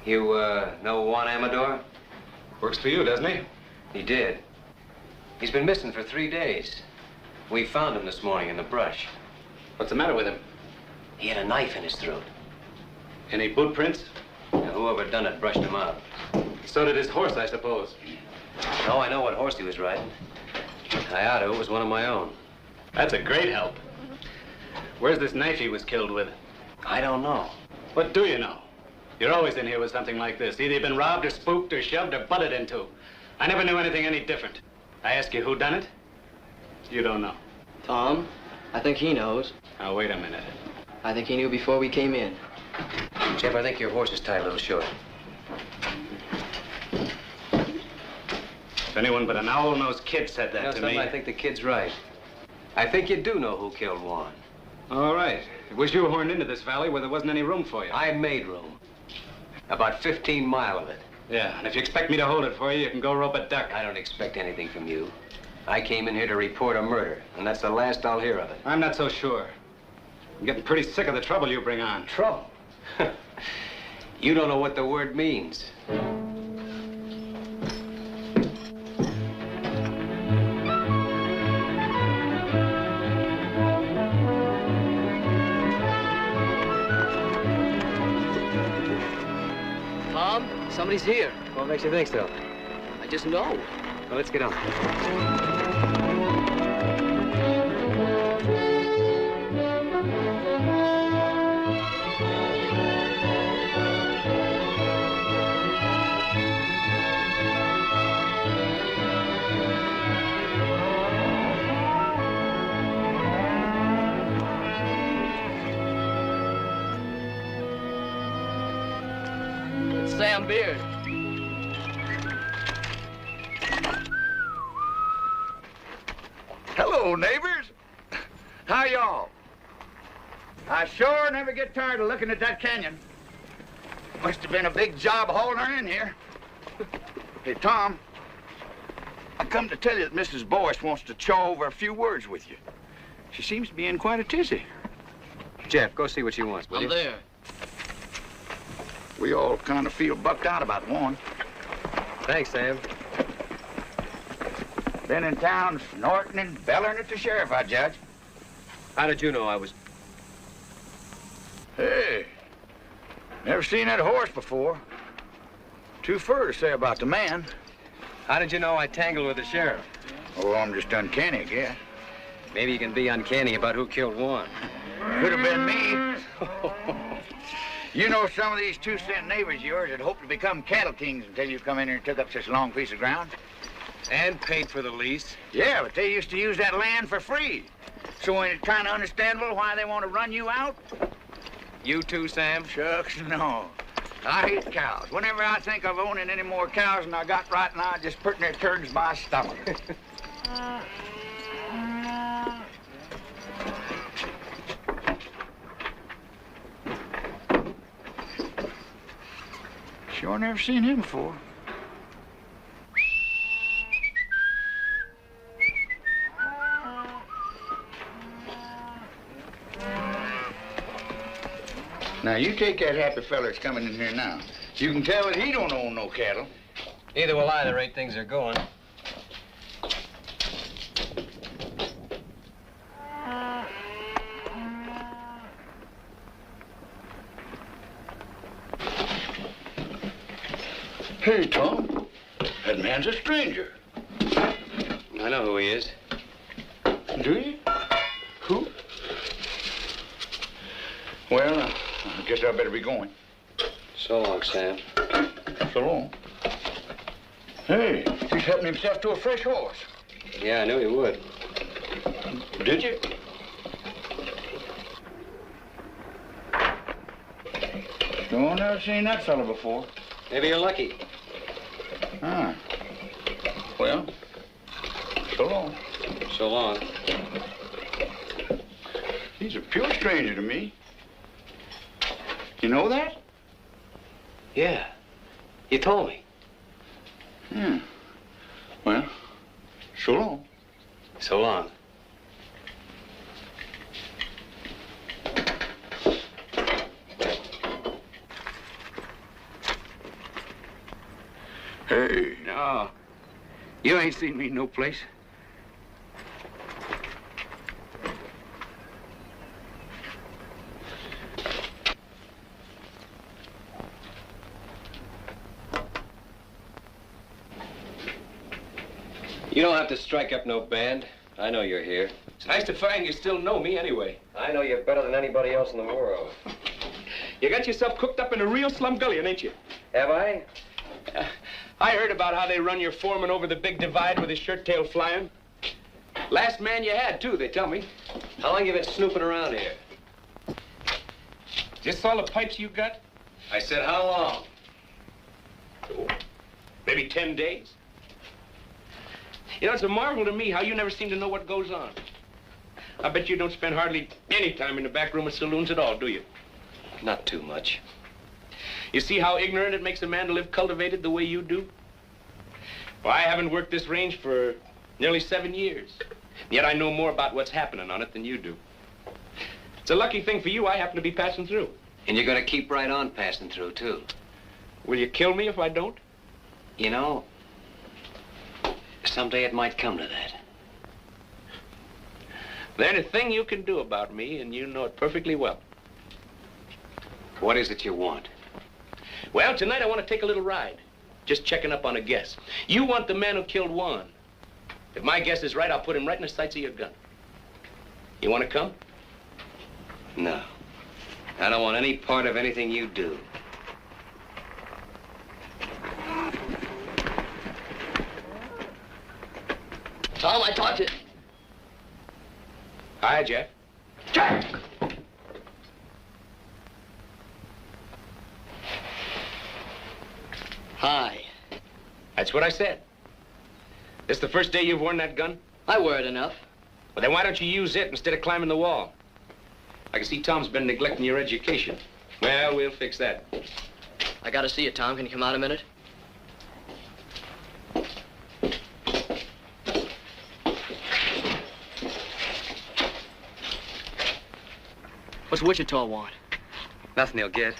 You, know Juan Amador? Works for you, doesn't he? He did. He's been missing for 3 days. We found him this morning in the brush. What's the matter with him? He had a knife in his throat. Any boot prints? Now, whoever done it brushed him out. So did his horse, I suppose. No, I know what horse he was riding. It was one of my own. That's a great help. Where's this knife he was killed with? I don't know. What do you know? You're always in here with something like this. Either you've been robbed or spooked or shoved or butted into. I never knew anything any different. I ask you who done it? You don't know. Tom, I think he knows. Now, wait a minute. I think he knew before we came in. Jeff, I think your horse is tied a little short. If anyone but an owl-nosed kid said that to me... I think the kid's right. I think you do know who killed Juan. All right. It was you horned into this valley where there wasn't any room for you. I made room. About 15 miles of it. Yeah, and if you expect me to hold it for you, you can go rope a duck. I don't expect anything from you. I came in here to report a murder, and that's the last I'll hear of it. I'm not so sure. I'm getting pretty sick of the trouble you bring on. Trouble? You don't know what the word means. Tom, somebody's here. What makes you think so? I just know. Well, let's get on. It's Sam Beard. Hello, neighbors. How y'all? I sure never get tired of looking at that canyon. Must have been a big job hauling her in here. Hey, Tom, I come to tell you that Mrs. Boyce wants to chaw over a few words with you. She seems to be in quite a tizzy. Jeff, go see what she wants, will you? I'm there. We all kind of feel bucked out about one. Thanks, Sam. Been in town snorting and bellering at the sheriff, I judge. How did you know I was... Hey, never seen that horse before. Too fur to say about the man. How did you know I tangled with the sheriff? Oh, I'm just uncanny, I guess. Maybe you can be uncanny about who killed Juan. Could have been me. You know, some of these 2-cent neighbors of yours had hoped to become cattle kings until you come in here and took up such a long piece of ground. And paid for the lease. Yeah, but they used to use that land for free. So ain't it kind of understandable why they want to run you out? You too, Sam? Shucks, no. I hate cows. Whenever I think of owning any more cows than I got right now, I just put their turds my stomach. Sure never seen him before. Now, you take that happy fella that's coming in here now. You can tell that he don't own no cattle. Neither will I, the rate things are going. Hey, Tom, that man's a stranger. I know who he is. Do you? Who? Well, I guess I better be going. So long, Sam. So long. Hey, he's helping himself to a fresh horse. Yeah, I knew he would. Did you? No, never seen that fella before. Maybe you're lucky. Ah. Well, so long. So long. He's a pure stranger to me. You know that? Yeah. You told me. Yeah. Well, so long. So long. Hey, no. You ain't seen me no place. You don't have to strike up no band. I know you're here. It's nice to find you still know me anyway. I know you better than anybody else in the world. You got yourself cooked up in a real slumgullion, ain't you? Have I? I heard about how they run your foreman over the big divide with his shirt tail flying. Last man you had, too, they tell me. How long you been snooping around here? Just all the pipes you got? I said, how long? Oh, maybe 10 days. You know, it's a marvel to me how you never seem to know what goes on. I bet you don't spend hardly any time in the back room of saloons at all, do you? Not too much. You see how ignorant it makes a man to live cultivated the way you do? Well, I haven't worked this range for nearly 7 years. Yet I know more about what's happening on it than you do. It's a lucky thing for you I happen to be passing through. And you're gonna keep right on passing through, too. Will you kill me if I don't? You know, someday it might come to that. There's a thing you can do about me, and you know it perfectly well. What is it you want? Well, tonight I want to take a little ride. Just checking up on a guess. You want the man who killed Juan. If my guess is right, I'll put him right in the sights of your gun. You want to come? No. I don't want any part of anything you do. Tom, I talked to... Hi, Jeff. Jack! Hi. That's what I said. This the first day you've worn that gun? I wear it enough. Well, then why don't you use it instead of climbing the wall? I can see Tom's been neglecting your education. Well, we'll fix that. I gotta see it, Tom. Can you come out a minute? What's Wichita want? Nothing he'll get.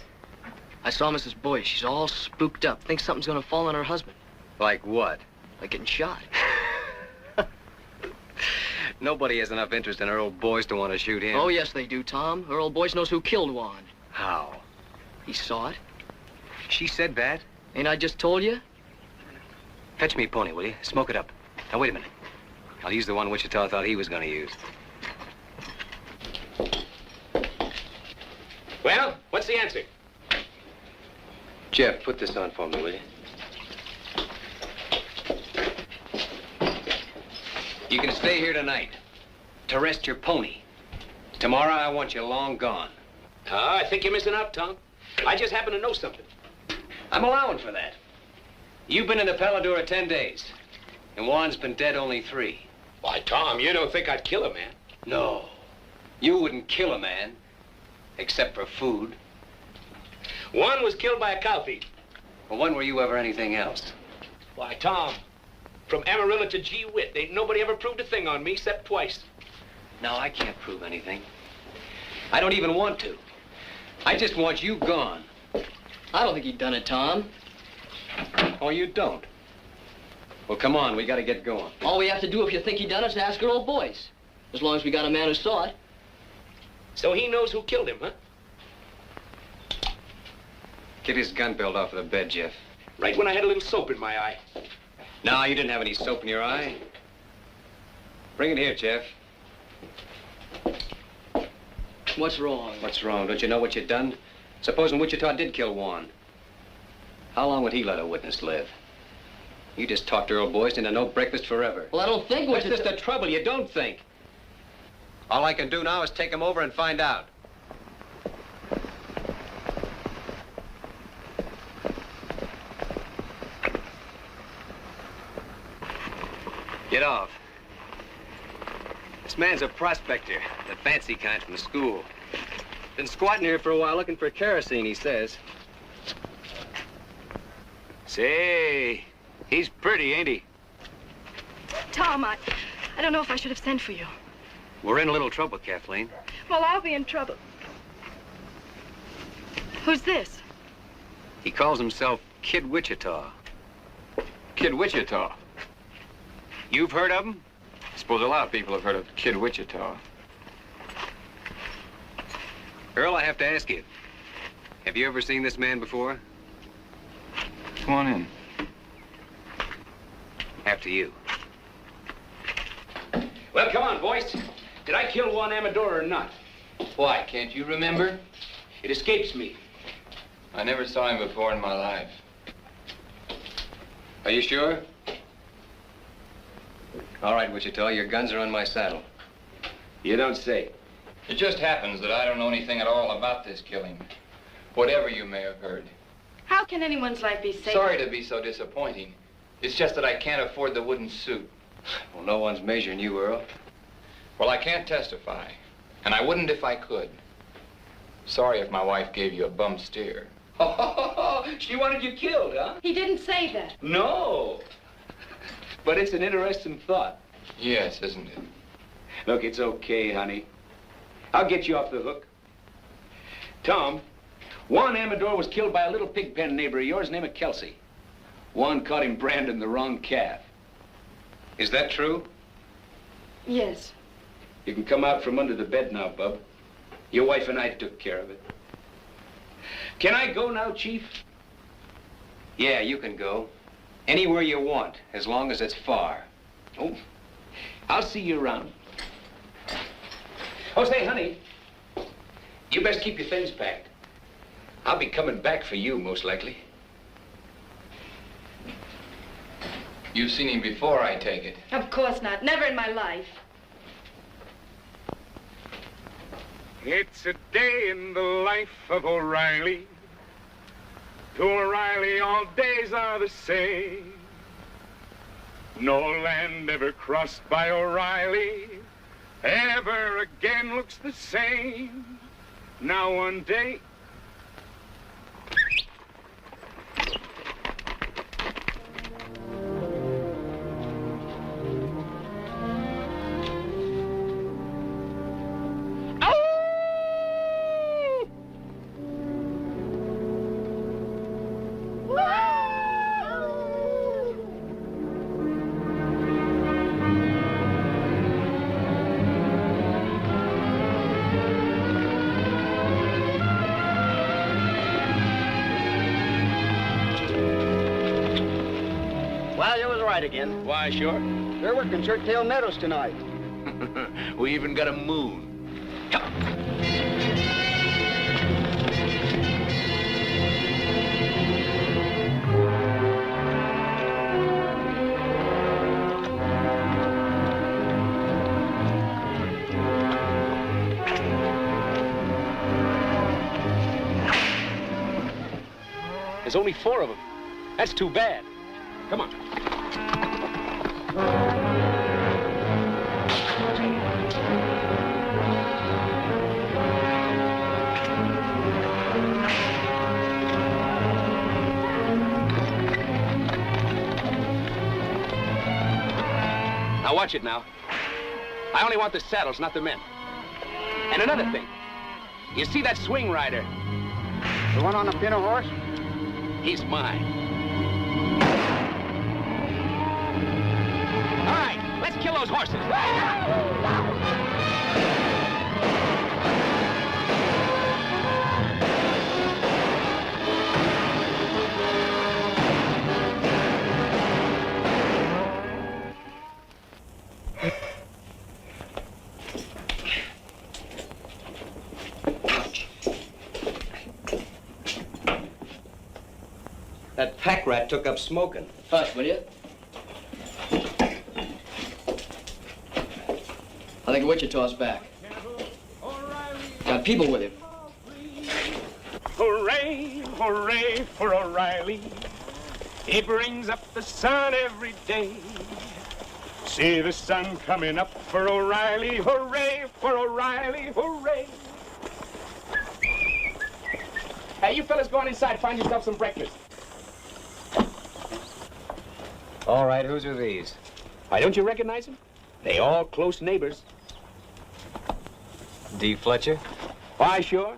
I saw Mrs. Boyce. She's all spooked up. Thinks something's gonna fall on her husband. Like what? Like getting shot. Nobody has enough interest in her old boys to want to shoot him. Oh, yes, they do, Tom. Her old Boyce knows who killed Juan. How? He saw it. She said that? Ain't I just told you? Fetch me a pony, will you? Smoke it up. Now, wait a minute. I'll use the one Wichita thought he was going to use. Well, what's the answer? Jeff, put this on for me, will you? You can stay here tonight to rest your pony. Tomorrow, I want you long gone. I think you're missing out, Tom. I just happen to know something. I'm allowing for that. You've been in the Paladura 10 days, and Juan's been dead only 3. Why, Tom, you don't think I'd kill a man? No. You wouldn't kill a man, except for food. One was killed by a cow thief. Well, when were you ever anything else? Why, Tom, from Amarillo to Gee Whit, ain't nobody ever proved a thing on me except twice. No, I can't prove anything. I don't even want to. I just want you gone. I don't think he'd done it, Tom. Oh, you don't? Well, come on, we gotta get going. All we have to do if you think he done it is ask her old Boyce. As long as we got a man who saw it. So he knows who killed him, huh? Get his gun belt off of the bed, Jeff. Right when I had a little soap in my eye. No, you didn't have any soap in your eye. Bring it here, Jeff. What's wrong? What's wrong? Don't you know what you've done? Supposing Wichita did kill Juan. How long would he let a witness live? You just talked Earl Boyce into no breakfast forever. Well, I don't think That's Wichita... just the trouble. You don't think. All I can do now is take him over and find out. Get off. This man's a prospector, the fancy kind from the school. Been squatting here for a while looking for kerosene, he says. Say, he's pretty, ain't he? Tom, I don't know if I should have sent for you. We're in a little trouble, Kathleen. Well, I'll be in trouble. Who's this? He calls himself Kid Wichita. Kid Wichita. You've heard of him? I suppose a lot of people have heard of Kid Wichita. Earl, I have to ask you, have you ever seen this man before? Come on in. After you. Well, come on, boys. Did I kill Juan Amador or not? Why, can't you remember? It escapes me. I never saw him before in my life. Are you sure? All right, Wichita, your guns are on my saddle. You don't say. It just happens that I don't know anything at all about this killing. Whatever you may have heard. How can anyone's life be safe? Sorry to be so disappointing. It's just that I can't afford the wooden suit. Well, no one's measuring you, Earl. Well, I can't testify, and I wouldn't if I could. Sorry if my wife gave you a bum steer. She wanted you killed, huh? He didn't say that. No. But it's an interesting thought. Yes, isn't it? Look, it's okay, honey. I'll get you off the hook. Tom, Juan Amador was killed by a little pig pen neighbor of yours named Kelsey. Juan caught him branding the wrong calf. Is that true? Yes. You can come out from under the bed now, bub. Your wife and I took care of it. Can I go now, Chief? Yeah, you can go. Anywhere you want, as long as it's far. Oh, I'll see you around. Oh, say, honey, you best keep your things packed. I'll be coming back for you, most likely. You've seen him before, I take it. Of course not. Never in my life. It's a day in the life of O'Reilly. To O'Reilly, all days are the same. No land ever crossed by O'Reilly ever again looks the same. Now one day... Again. Why, sure. They're working Shirttail Meadows tonight. We even got a moon. There's only 4 of them. That's too bad. Come on. Now watch it now. I only want the saddles, not the men. And another thing. You see that swing rider? The one on the pinto horse? He's mine. All right, let's kill those horses. That pack rat took up smoking. Hush, will you? I think Wichita's back. Got people with him. Hooray, hooray for O'Reilly. He brings up the sun every day. See the sun coming up for O'Reilly. Hooray for O'Reilly, hooray. Hey, you fellas go on inside, find yourself some breakfast. All right, whose are these? Why, don't you recognize them? They all close neighbors. D. Fletcher? Why, sure.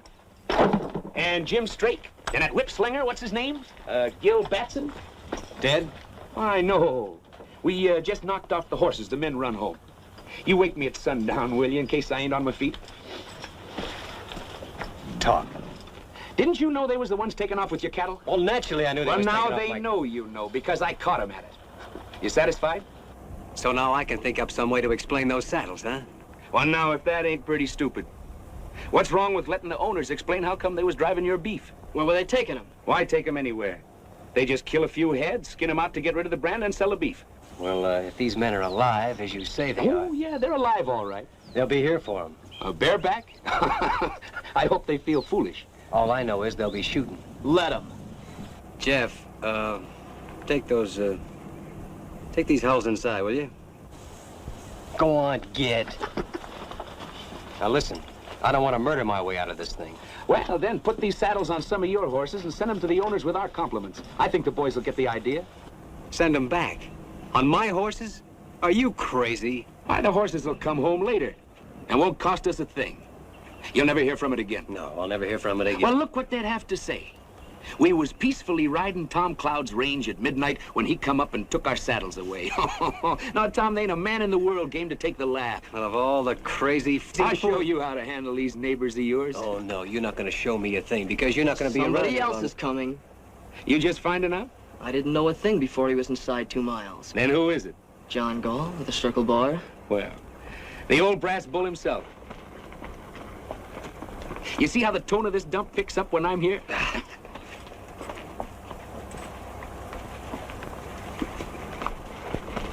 And Jim Strake. And that whip slinger, what's his name? Gil Batson? Dead? I know. We just knocked off the horses. The men run home. You wake me at sundown, will you, in case I ain't on my feet? Talk. Didn't you know they was the ones taking off with your cattle? Well, naturally, I knew they Well, was now taking off they like... know you know, because I caught them at it. You satisfied? So now I can think up some way to explain those saddles, huh? Well, now, if that ain't pretty stupid. What's wrong with letting the owners explain how come they was driving your beef? Where were they taking him? Why take them anywhere? They just kill a few heads, skin them out to get rid of the brand, and sell the beef. Well, if these men are alive, as you say they Oh, yeah, they're alive, all right. they'll be here for them. Bareback? I hope they feel foolish. All I know is they'll be shooting. Let him. Jeff, take those, take these hulls inside, will you? Go on, get. Now listen, I don't want to murder my way out of this thing. Well, then, put these saddles on some of your horses and send them to the owners with our compliments. I think the boys will get the idea. Send them back. On my horses? Are you crazy? Why, the horses will come home later and won't cost us a thing. You'll never hear from it again. No, I'll never hear from it again. Well, look what they'd have to say. We was peacefully riding Tom Cloud's range at midnight when he come up and took our saddles away. Now, Tom, there ain't a man in the world game to take the laugh. Well, of all the crazy... I'll show you how to handle these neighbors of yours. Oh, no, you're not going to show me a thing because you're not going to be around. Somebody else long. is coming. You just finding out? I didn't know a thing before he was inside 2 miles. Then who is it? John Gall with a circle bar. Well, the old brass bull himself. You see how the tone of this dump picks up when I'm here?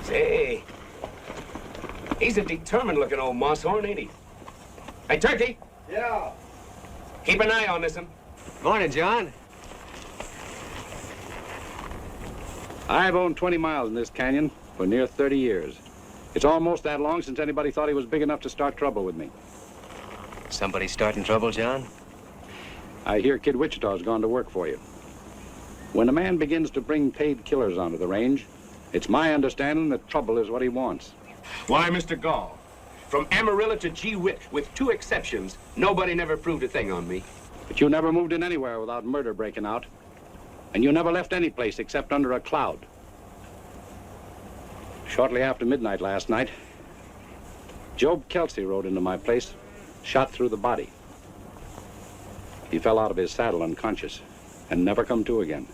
Say, he's a determined-looking old moss-horn, ain't he? Hey, Turkey! Yeah. Keep an eye on this one. Morning, John. I've owned 20 miles in this canyon for near 30 years. It's almost that long since anybody thought he was big enough to start trouble with me. Somebody starting trouble, John? I hear Kid Wichita's gone to work for you. When a man begins to bring paid killers onto the range, it's my understanding that trouble is what he wants. Why, Mr. Gall, from Amarillo to Gee Whit, with 2 exceptions, nobody never proved a thing on me. But you never moved in anywhere without murder breaking out. And you never left any place except under a cloud. Shortly after midnight last night, Job Kelsey rode into my place, shot through the body. He fell out of his saddle unconscious and never come to again.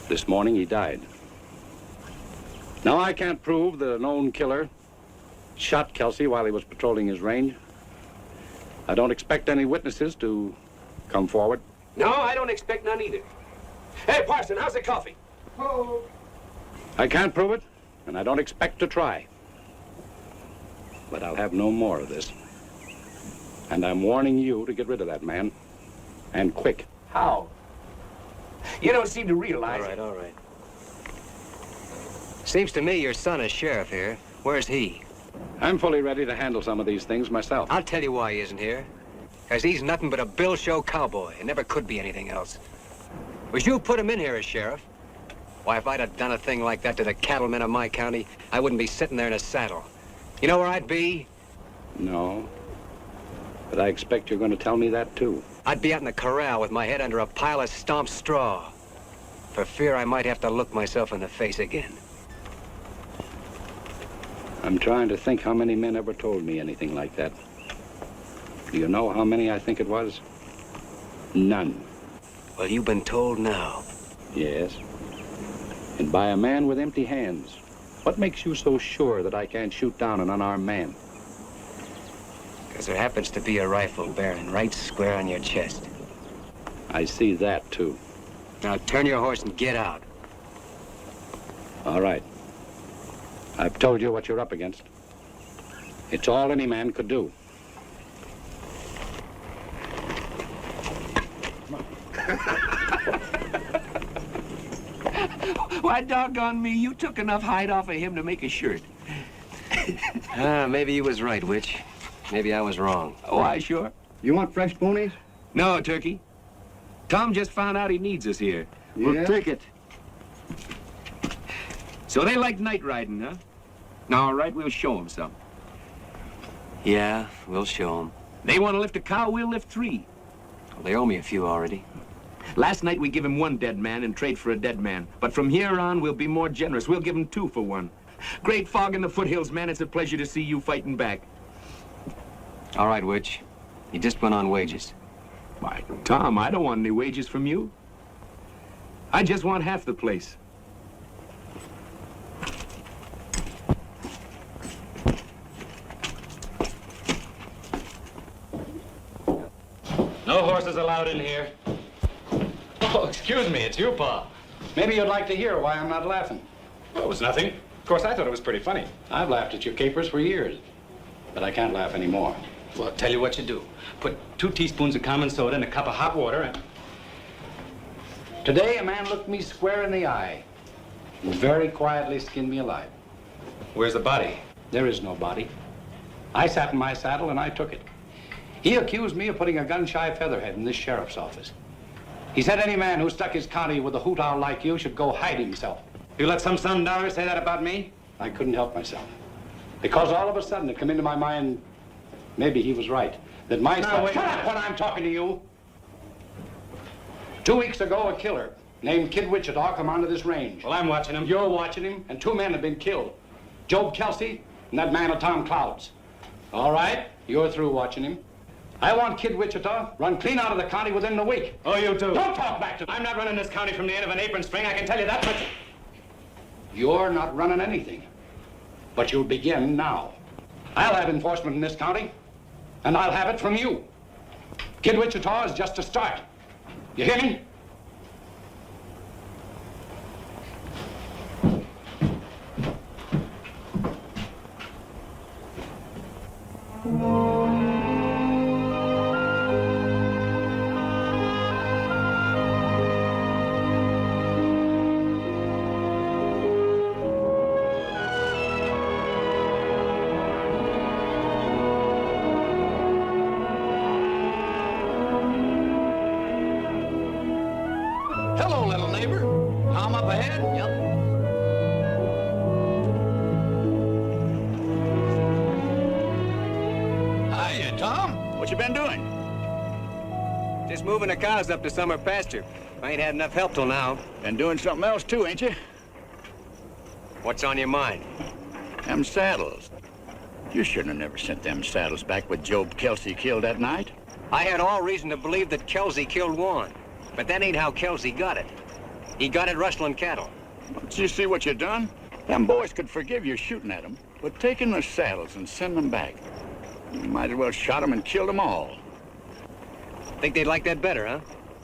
This morning he died. Now I can't prove that a known killer shot Kelsey while he was patrolling his range. I don't expect any witnesses to come forward. No, I don't expect none either. Hey, Parson, how's the coffee? Oh. I can't prove it, and I don't expect to try. But I'll have no more of this. And I'm warning you to get rid of that man. And quick. How? You don't seem to realize it. All right. Seems to me your son is sheriff here. Where's he? I'm fully ready to handle some of these things myself. I'll tell you why he isn't here. Because he's nothing but a bill show cowboy and never could be anything else. Was you put him in here as sheriff? Why, if I'd have done a thing like that to the cattlemen of my county, I wouldn't be sitting there in a saddle. You know where I'd be? No. But I expect you're going to tell me that, too. I'd be out in the corral with my head under a pile of stomped straw. For fear I might have to look myself in the face again. I'm trying to think how many men ever told me anything like that. Do you know how many I think it was? None. Well, you've been told now. Yes. And by a man with empty hands. What makes you so sure that I can't shoot down an unarmed man? Because there happens to be a rifle bearing right square on your chest. I see that, too. Now turn your horse and get out. All right. I've told you what you're up against. It's all any man could do. Why, doggone me, you took enough hide off of him to make a shirt. Maybe you was right, Witch. Maybe I was wrong. Why, sure. You want fresh ponies? No, Turkey. Tom just found out he needs us here. Yeah? We'll take it. So they like night riding, huh? Now, all right, we'll show them some. Yeah, we'll show them. They want to lift a cow, we'll lift 3. Well, they owe me a few already. Last night we give him 1 dead man in trade for a dead man. But from here on, we'll be more generous. We'll give him 2 for 1. Great fog in the foothills, man. It's a pleasure to see you fighting back. All right, Witch. You just went on wages. Why, Tom, I don't want any wages from you. I just want half the place. No horses allowed in here. Oh, excuse me, it's you, Pa. Maybe you'd like to hear why I'm not laughing. Oh, it was nothing. Of course, I thought it was pretty funny. I've laughed at your capers for years, but I can't laugh anymore. Well, I'll tell you what you do. Put 2 teaspoons of common soda in a cup of hot water and... Today, a man looked me square in the eye and very quietly skinned me alive. Where's the body? There is no body. I sat in my saddle and I took it. He accused me of putting a gun-shy featherhead in this sheriff's office. He said any man who stuck his county with a hoot owl like you should go hide himself. You let some sundowner say that about me? I couldn't help myself. Because all of a sudden it came into my mind, maybe he was right, that my son... Shut up when I'm talking to you! 2 weeks ago, a killer named Kid Wichita come onto this range. Well, I'm watching him. You're watching him, and 2 men have been killed. Job Kelsey and that man of Tom Cloud's. All right, you're through watching him. I want Kid Wichita run clean out of the county within the week. Oh, you too. Don't talk back to me. I'm not running this county from the end of an apron string, I can tell you that much. You're not running anything, but you'll begin now. I'll have enforcement in this county, and I'll have it from you. Kid Wichita is just a start. You hear me? Hello, little neighbor. Tom up ahead? Yep. Hiya, Tom. What you been doing? Just moving the cows up to summer pasture. I ain't had enough help till now. Been doing something else too, ain't you? What's on your mind? Them saddles. You shouldn't have never sent them saddles back with Job Kelsey killed that night. I had all reason to believe that Kelsey killed Juan. But that ain't how Kelsey got it. He got it rustling cattle. Don't you see what you done? Them boys could forgive you shooting at them, but taking the saddles and sending them back, you might as well shot them and killed them all. Think they'd like that better, huh?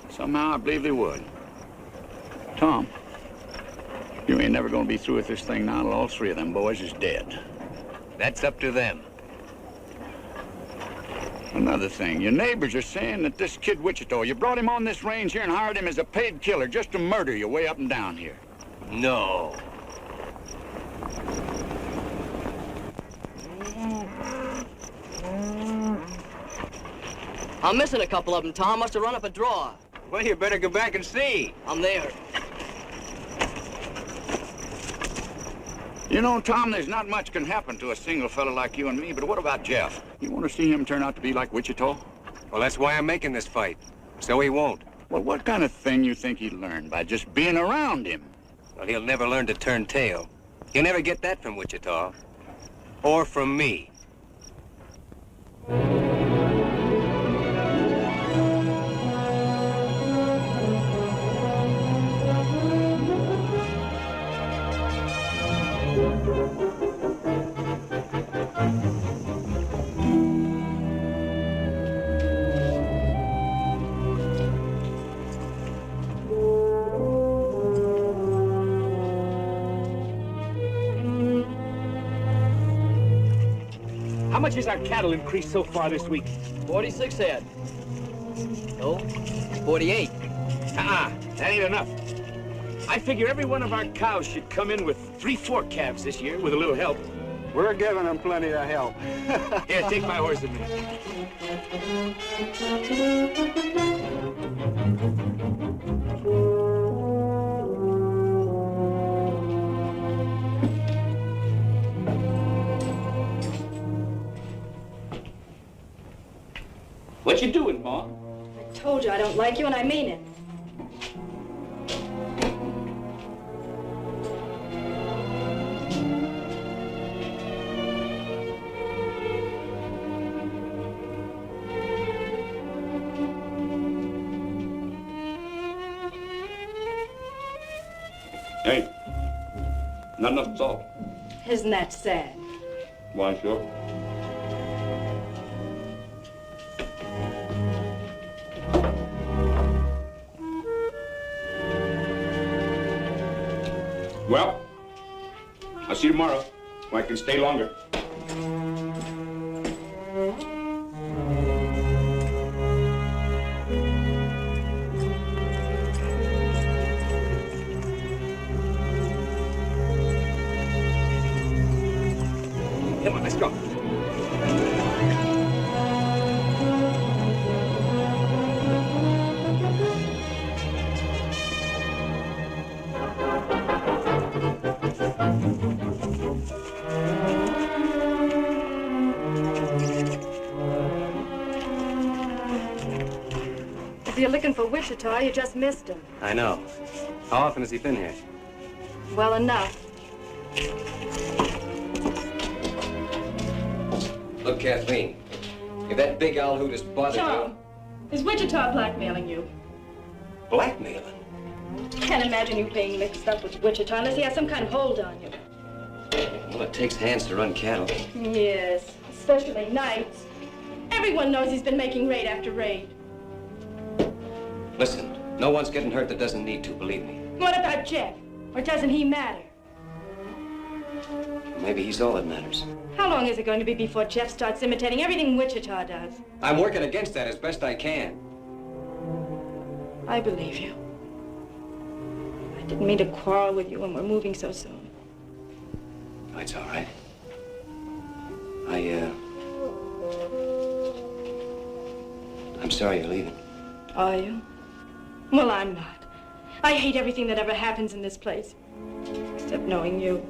Somehow I believe they would. Tom, you ain't never gonna be through with this thing now till all 3 of them boys is dead. That's up to them. Another thing, your neighbors are saying that this Kid Wichita, you brought him on this range here and hired him as a paid killer just to murder you way up and down here. No. I'm missing a couple of them, Tom. Must have run up a draw. Well, you better go back and see. I'm there. You know, Tom, there's not much can happen to a single fella like you and me, but what about Jeff? You want to see him turn out to be like Wichita? Well, that's why I'm making this fight. So he won't. Well, what kind of thing you think he'd learn by just being around him? Well, he'll never learn to turn tail. He'll never get that from Wichita. Or from me. How much has our cattle increased so far this week? 46 head. No, 48. That ain't enough. I figure every one of our cows should come in with 3-4 calves this year with a little help. We're giving them plenty of help. Here, take my horse a minute. What you doing, Ma? I told you I don't like you, and I mean it. Not enough salt. Isn't that sad? Why, sure. Well, I'll see you tomorrow, or I can stay longer. Come on, let's go. If you're looking for Wichita, you just missed him. I know. How often has he been here? Well enough. Look, Kathleen, if that big owl who just bothered Tom, is Wichita blackmailing you? you... Blackmailing? Can't imagine you being mixed up with Wichita unless he has some kind of hold on you. Well, it takes hands to run cattle. Yes, especially nights. Everyone knows he's been making raid after raid. Listen, no one's getting hurt that doesn't need to, believe me. What about Jeff? Or doesn't he matter? Maybe he's all that matters. How long is it going to be before Jeff starts imitating everything Wichita does? I'm working against that as best I can. I believe you. I didn't mean to quarrel with you when we're moving so soon. Oh, it's all right. I'm sorry you're leaving. Are you? Well, I'm not. I hate everything that ever happens in this place. Except knowing you.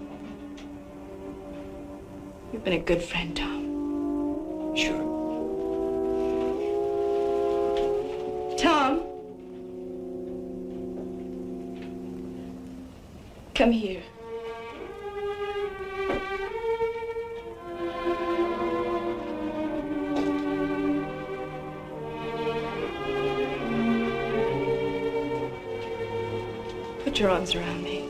You've been a good friend, Tom. Sure. Tom. Come here. Put your arms around me.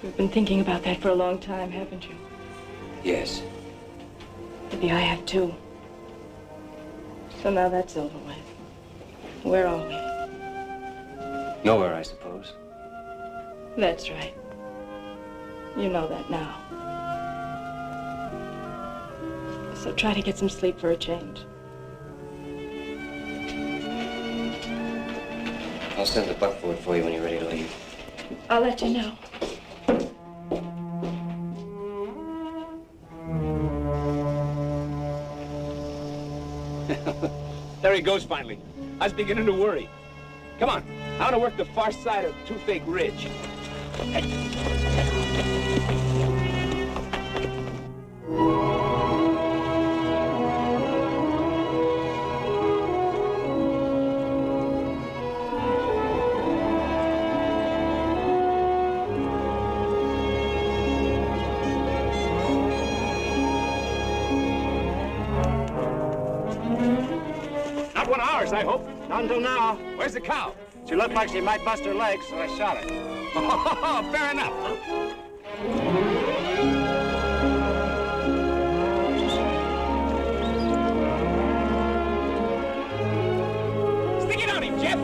You've been thinking about that for a long time, haven't you? Yes. Maybe I have too. So now that's over with. Where are we? Nowhere, I suppose. That's right. You know that now. So try to get some sleep for a change. I'll send the buckboard for you when you're ready to leave. I'll let you know. There he goes finally. I was beginning to worry. Come on, I want to work the far side of Toothache Ridge. Not one of ours, I hope. Not until now. Where's the cow? She looked like she might bust her legs, so I shot her. Oh, fair enough. Stick it on him, Jeff.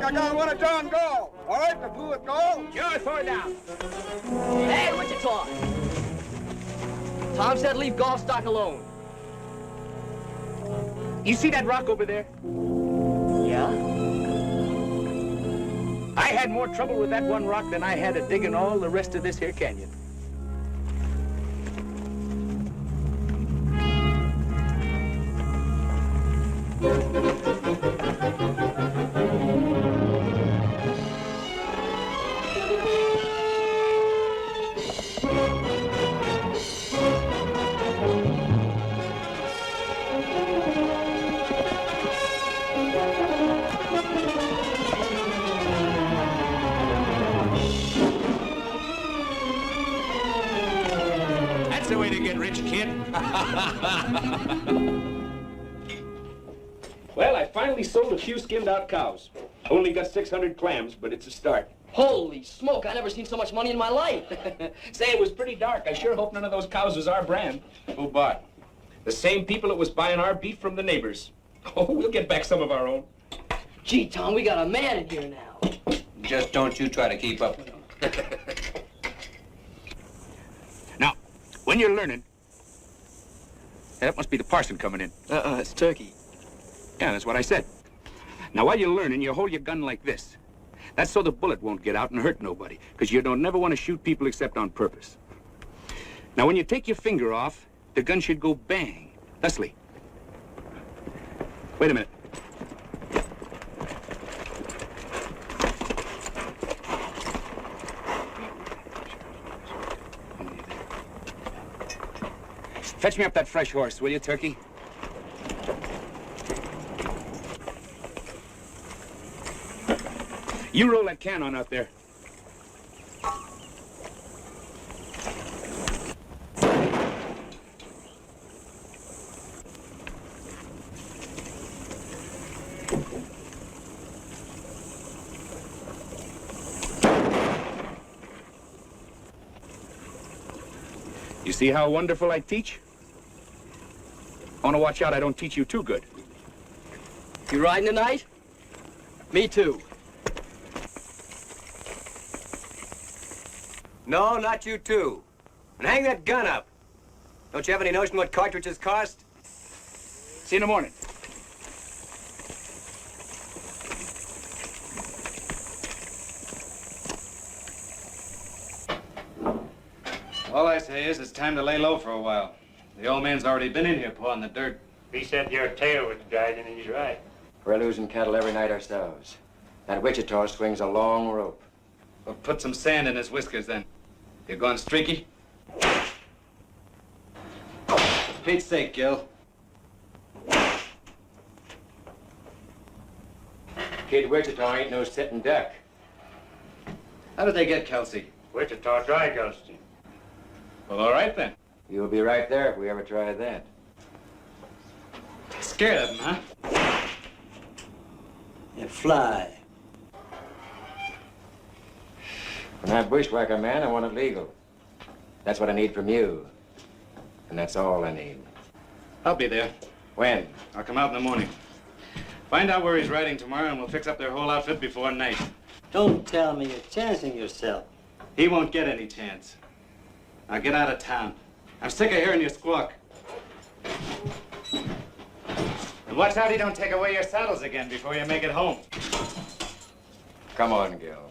I got one to turn goal. All right, the blue at goal. Sure, throw it down. Hey, Wichita! Tom said leave golf stock alone. You see that rock over there? Yeah? I had more trouble with that one rock than I had at digging all the rest of this here canyon. the way to get rich, kid. Well, I finally sold a few skinned-out cows. Only got 600 clams, but it's a start. Holy smoke, I never seen so much money in my life. Say, it was pretty dark. I sure hope none of those cows was our brand. Who bought? The same people that was buying our beef from the neighbors. Oh, we'll get back some of our own. Gee, Tom, we got a man in here now. Just don't you try to keep up with him. Now, when you're learning, that must be the parson coming in. It's Turkey. Yeah, that's what I said. Now, while you're learning, you hold your gun like this. That's so the bullet won't get out and hurt nobody, because you don't never want to shoot people except on purpose. Now, when you take your finger off, the gun should go bang, thusly. Wait a minute. Fetch me up that fresh horse, will you, Turkey? You roll that can on out there. You see how wonderful I teach? I want to watch out I don't teach you too good. You riding tonight? Me too. No, not you too. And hang that gun up. Don't you have any notion what cartridges cost? See you in the morning. All I say is it's time to lay low for a while. The old man's already been in here pawing the dirt. He said your tail was dragging, and he's right. We're losing cattle every night ourselves. That Wichita swings a long rope. Well, put some sand in his whiskers, then. You're going streaky? For Pete's sake, Gil. Kid Wichita ain't no sitting duck. How did they get Kelsey? Wichita dry ghosted him. Well, all right, then. You'll be right there if we ever try that. Scared of him, huh? You fly. When I bushwhack a man, I want it legal. That's what I need from you. And that's all I need. I'll be there. When? I'll come out in the morning. Find out where he's riding tomorrow, and we'll fix up their whole outfit before night. Don't tell me you're chancing yourself. He won't get any chance. Now get out of town. I'm sick of hearing you squawk. And watch out he don't take away your saddles again before you make it home. Come on, Gil.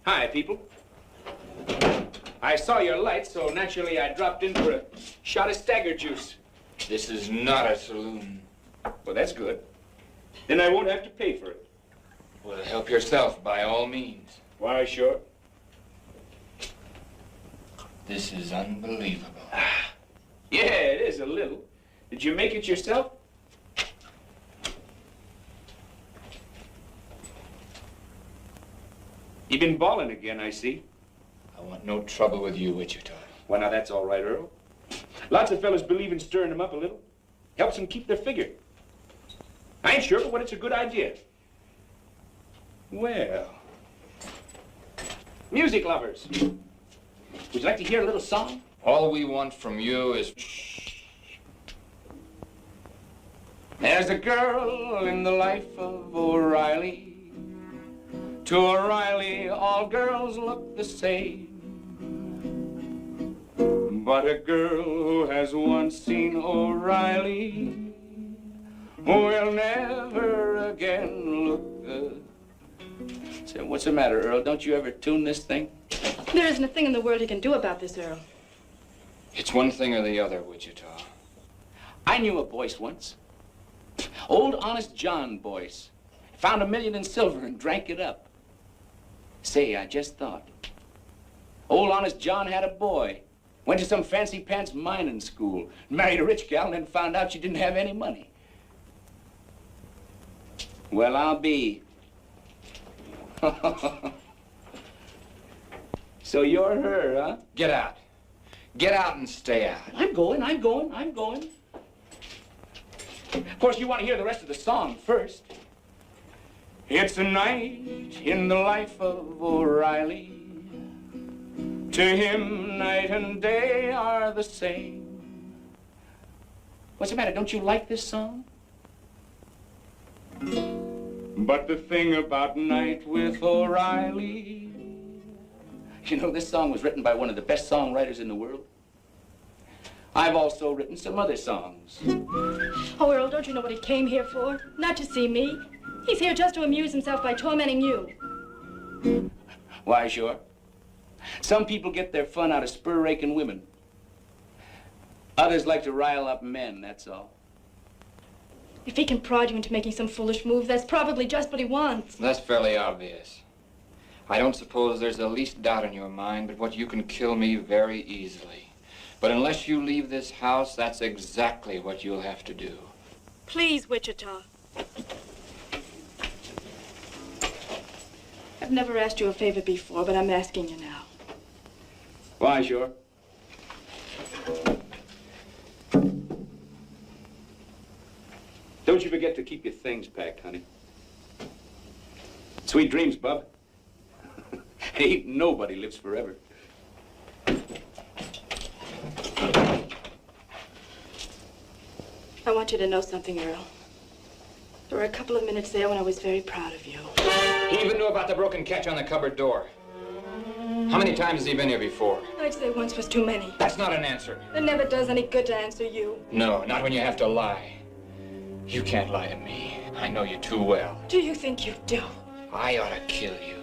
Hi, people. I saw your light, so naturally I dropped in for a shot of stagger juice. This is not a saloon. Well, that's good. Then I won't have to pay for it. Well, help yourself by all means. Why, sure. This is unbelievable. Yeah, it is a little. Did you make it yourself? You've been balling again, I see. I want no trouble with you, Wichita. Well, now that's all right, Earl. Lots of fellas believe in stirring them up a little. Helps them keep their figure. I ain't sure, but when it's a good idea. Well, music lovers. Would you like to hear a little song? All we want from you is... There's a girl in the life of O'Reilly. To O'Reilly, all girls look the same. But a girl who has once seen O'Reilly will never again look good. Say, what's the matter, Earl? Don't you ever tune this thing? There isn't a thing in the world he can do about this, Earl. It's one thing or the other, Wichita. I knew a Boyce once. Old Honest John Boyce. Found $1 million in silver and drank it up. Say, I just thought. Old Honest John had a boy. Went to some fancy pants mining school. Married a rich gal and then found out she didn't have any money. Well, I'll be. So you're her, huh? Get out. Get out and stay out. I'm going. Of course, you want to hear the rest of the song first. It's a night in the life of O'Reilly. To him, night and day are the same. What's the matter? Don't you like this song? But the thing about Night with O'Reilly, you know, this song was written by one of the best songwriters in the world. I've also written some other songs. Oh, Earl, don't you know what he came here for? Not to see me. He's here just to amuse himself by tormenting you. Why, sure. Some people get their fun out of spur-raking women. Others like to rile up men, that's all. If he can prod you into making some foolish move, that's probably just what he wants. That's fairly obvious. I don't suppose there's the least doubt in your mind but what you can kill me very easily. But unless you leave this house, that's exactly what you'll have to do. Please, Wichita. I've never asked you a favor before, but I'm asking you now. Why, sure. Don't you forget to keep your things packed, honey. Sweet dreams, bub. Ain't nobody lives forever. I want you to know something, Earl. There were a couple of minutes there when I was very proud of you. He even knew about the broken catch on the cupboard door. How many times has he been here before? I'd say once was too many. That's not an answer. It never does any good to answer you. No, not when you have to lie. You can't lie to me. I know you too well. Do you think you do? I ought to kill you.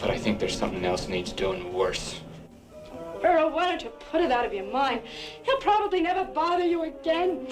But I think there's something else needs doing worse. Earl, why don't you put it out of your mind? He'll probably never bother you again.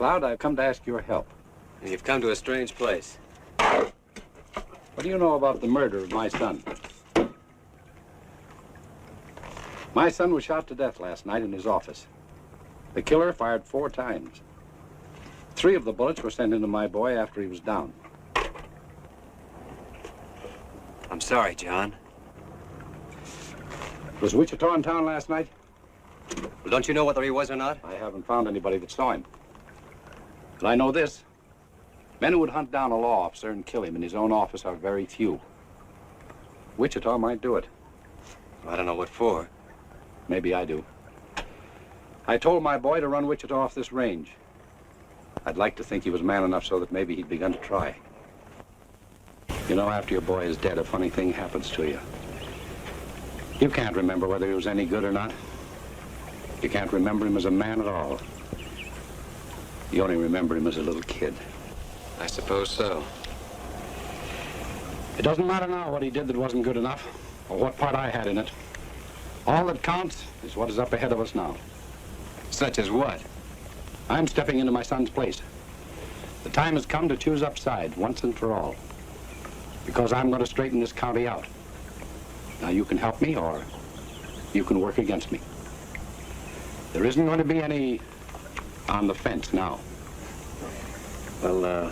Cloud, I've come to ask your help. You've come to a strange place. What do you know about the murder of my son? My son was shot to death last night in his office. The killer fired 4 times. 3 of the bullets were sent into my boy after he was down. I'm sorry, John. Was Wichita in town last night? Well, don't you know whether he was or not? I haven't found anybody that saw him. But I know this. Men who would hunt down a law officer and kill him in his own office are very few. Wichita might do it. I don't know what for. Maybe I do. I told my boy to run Wichita off this range. I'd like to think he was man enough so that maybe he'd begun to try. You know, after your boy is dead, a funny thing happens to you. You can't remember whether he was any good or not. You can't remember him as a man at all. You only remember him as a little kid. I suppose so. It doesn't matter now what he did that wasn't good enough, or what part I had in it. All that counts is what is up ahead of us now. Such as what? I'm stepping into my son's place. The time has come to choose up side once and for all. Because I'm going to straighten this county out. Now you can help me or you can work against me. There isn't going to be any on the fence now. Well,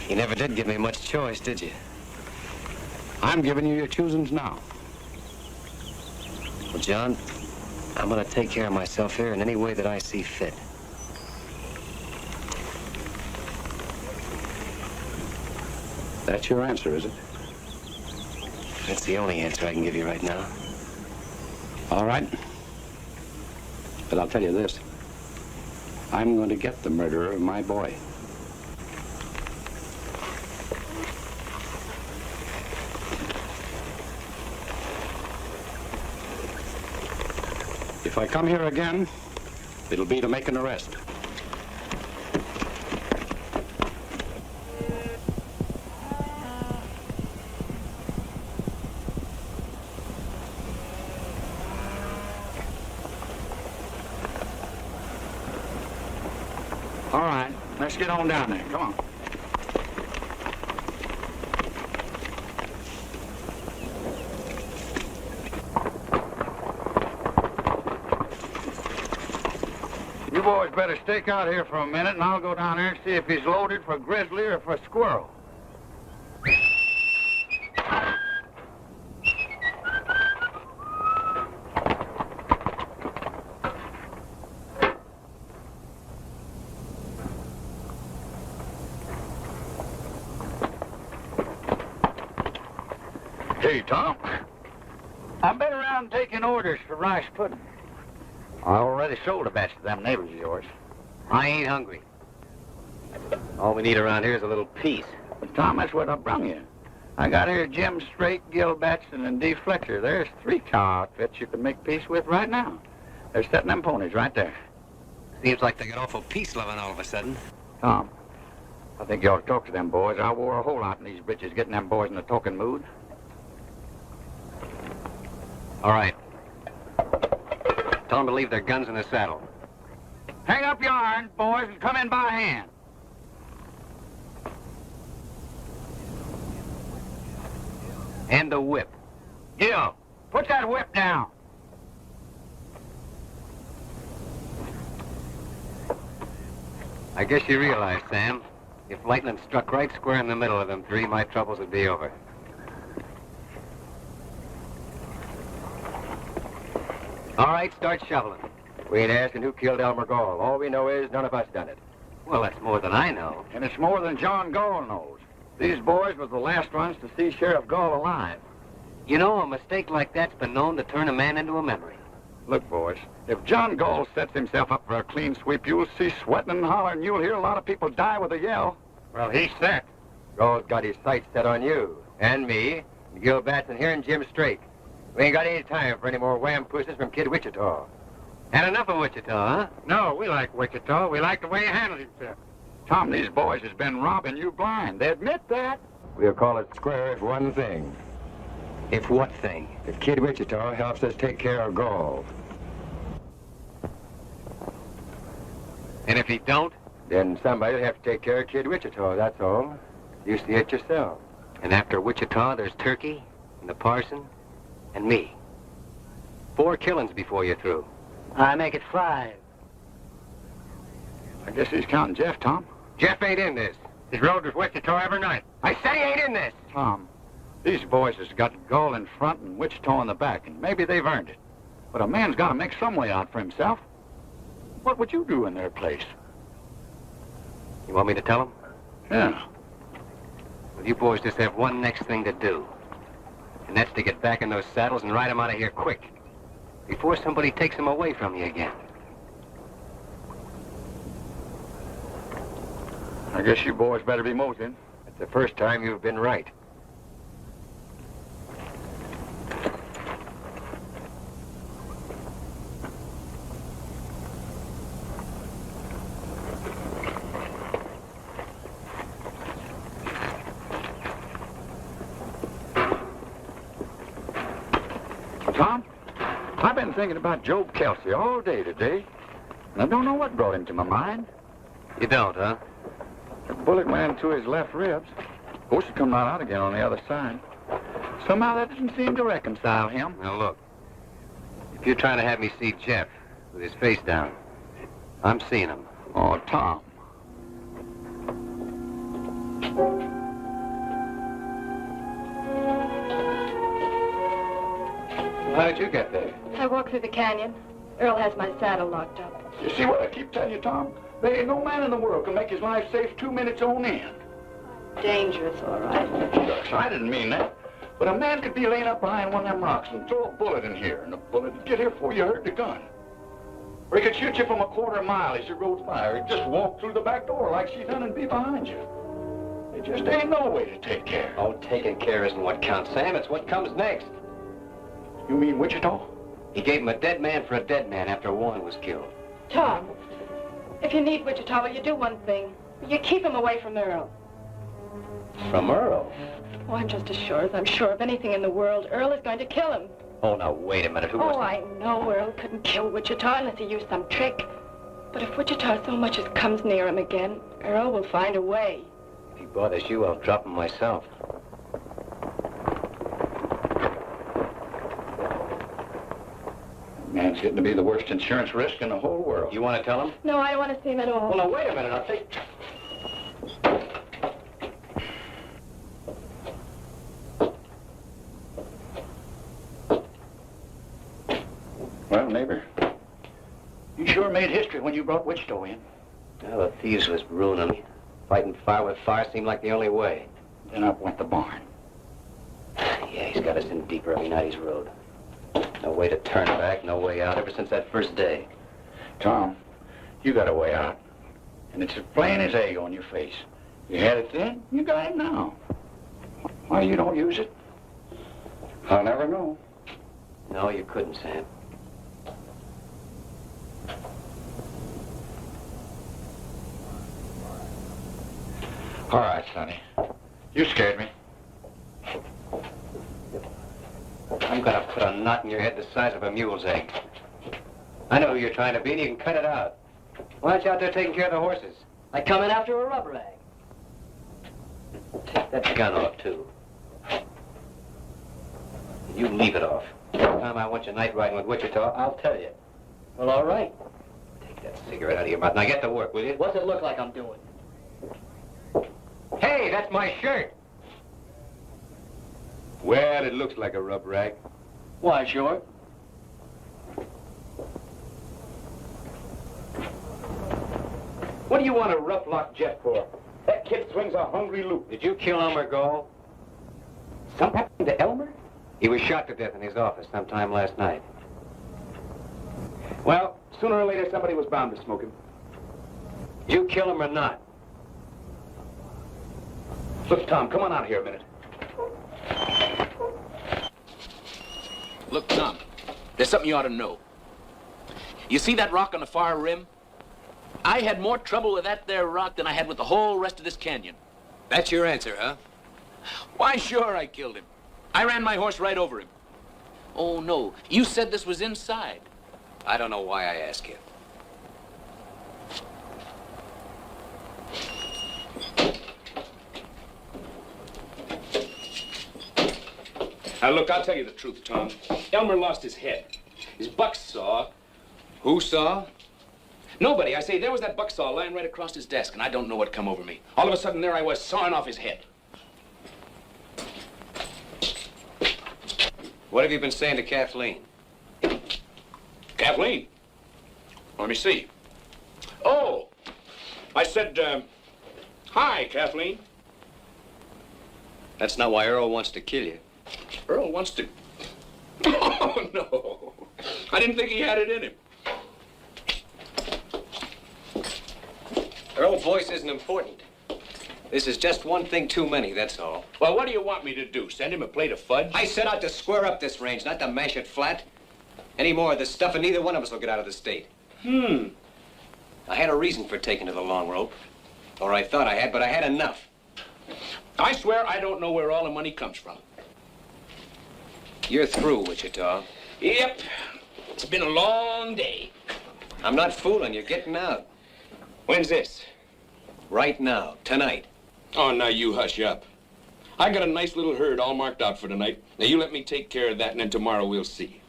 you never did give me much choice, did you? I'm giving you your choosings now. Well, John, I'm going to take care of myself here in any way that I see fit. That's your answer, is it? That's the only answer I can give you right now. All right. But I'll tell you this. I'm going to get the murderer of my boy. If I come here again, it'll be to make an arrest. All right, let's get on down there. Come on. You boys better stake out here for a minute, and I'll go down there and see if he's loaded for grizzly or for squirrel. Hey, Tom. I've been around taking orders for rice pudding. I already sold a batch to them neighbors of yours. I ain't hungry. All we need around here is a little peace. But, Tom, that's what I brung you. I got here Jim Straight, Gil Batson, and Dee Fletcher. There's 3 cow outfits you can make peace with right now. They're setting them ponies right there. Seems like they got awful peace-loving all of a sudden. Tom, I think you ought to talk to them boys. I wore a whole lot in these britches getting them boys in a talking mood. All right. Tell them to leave their guns in the saddle. Hang up your irons, boys, and come in by hand. And the whip. Gil, put that whip down. I guess you realize, Sam, if lightning struck right square in the middle of them 3, my troubles would be over. All right, start shoveling. We ain't asking who killed Elmer Gall. All we know is none of us done it. Well, that's more than I know. And it's more than John Gall knows. These boys was the last ones to see Sheriff Gall alive. You know, a mistake like that's been known to turn a man into a memory. Look, boys, if John Gall sets himself up for a clean sweep, you'll see sweating and hollering. You'll hear a lot of people die with a yell. Well, he's set. Gall's got his sights set on you, and me, and Gil Batson here, and Jim Strake. We ain't got any time for any more wham pusses from Kid Wichita. Had enough of Wichita, huh? No, we like Wichita. We like the way he handled himself. Tom, these boys has been robbing you blind. They admit that. We'll call it square if one thing. If what thing? If Kid Wichita helps us take care of Gall. And if he don't? Then somebody'll have to take care of Kid Wichita, that's all. You see it yourself. And after Wichita, there's Turkey, and the parson, and me. 4 killings before you're through. I make it 5. I guess he's counting Jeff, Tom. Jeff ain't in this. He's rode with Wichita every night. I say he ain't in this. Tom, these boys has got Gull in front and Wichita in the back, and maybe they've earned it. But a man's got to make some way out for himself. What would you do in their place? You want me to tell him? Yeah. Well, you boys just have one next thing to do. And that's to get back in those saddles and ride them out of here quick. Before somebody takes them away from you again. I guess you boys better be moseying. It's the first time you've been right. Tom, I've been thinking about Job Kelsey all day today, and I don't know what brought him to my mind. You don't, huh? The bullet went into his left ribs. Of course, it come right out again on the other side. Somehow that doesn't seem to reconcile him. Now, look. If you're trying to have me see Jeff with his face down, I'm seeing him. Oh, Tom. How did you get there? I walked through the canyon. Earl has my saddle locked up. You see what I keep telling you, Tom? There ain't no man in the world can make his life safe 2 minutes on end. Dangerous, all right. Shucks, I didn't mean that. But a man could be laying up behind one of them rocks and throw a bullet in here, and the bullet would get here before you heard the gun. Or he could shoot you from a quarter mile as you rode by, or he'd just walk through the back door like she done and be behind you. There just ain't no way to take care. Oh, taking care isn't what counts, Sam. It's what comes next. You mean Wichita? He gave him a dead man for a dead man after Warren was killed. Tom, if you need Wichita, will you do one thing? You keep him away from Earl. From Earl? Oh, I'm just as sure as I'm sure of anything in the world. Earl is going to kill him. Oh, now, wait a minute. Who was Oh, I know Earl couldn't kill Wichita unless he used some trick. But if Wichita so much as comes near him again, Earl will find a way. If he bothers you, I'll drop him myself. Man's getting to be the worst insurance risk in the whole world. You want to tell him? No, I don't want to see him at all. Well, now, wait a minute. I'll take... Well, neighbor, you sure made history when you brought Wichita in. Well, the thieves was ruining me. Fighting fire with fire seemed like the only way. Then up went the barn. Yeah, he's got us in deeper every night he's rode. No way to turn back, no way out, ever since that first day. Tom, you got a way out. And it's as plain as egg on your face. You had it then, you got it now. Why you don't use it? I'll never know. No, you couldn't, Sam. All right, Sonny. You scared me. I'm gonna put a knot in your head the size of a mule's egg. I know who you're trying to be, and you can cut it out. Why aren't you out there taking care of the horses? I come in after a rubber rag. Take that gun off, too. You leave it off. Next time I want you night riding with Wichita, I'll tell you. Well, all right. Take that cigarette out of your mouth. Now get to work, will you? What's it look like I'm doing? Hey, that's my shirt. Well, it looks like a rub rag. Why, sure. What do you want to rough lock Jeff for? That kid swings a hungry loop. Did you kill Elmer Gold? Something happened to Elmer? He was shot to death in his office sometime last night. Well, sooner or later, somebody was bound to smoke him. Did you kill him or not? Look, Tom, come on out here a minute. Look, Tom, there's something you ought to know. You see that rock on the far rim? I had more trouble with that there rock than I had with the whole rest of this canyon. That's your answer, huh? Why, sure, I killed him. I ran my horse right over him. Oh, no, you said this was inside. I don't know why I ask you. Now, look, I'll tell you the truth, Tom. Elmer lost his head. His buck saw. Who saw? Nobody. I say, there was that buck saw lying right across his desk, and I don't know what come over me. All of a sudden, there I was, sawing off his head. What have you been saying to Kathleen? Kathleen? Let me see. Oh, I said, hi, Kathleen. That's not why Earl wants to kill you. Earl wants to... Oh, no. I didn't think he had it in him. Earl's voice isn't important. This is just one thing too many, that's all. Well, what do you want me to do? Send him a plate of fudge? I set out to square up this range, not to mash it flat. Any more of this stuff, and neither one of us will get out of the state. I had a reason for taking to the long rope. Or I thought I had, but I had enough. I swear I don't know where all the money comes from. You're through, Wichita. Yep. It's been a long day. I'm not fooling. You're getting out. When's this? Right now. Tonight. Oh, now you hush up. I got a nice little herd all marked out for tonight. Now you let me take care of that, and then tomorrow we'll see.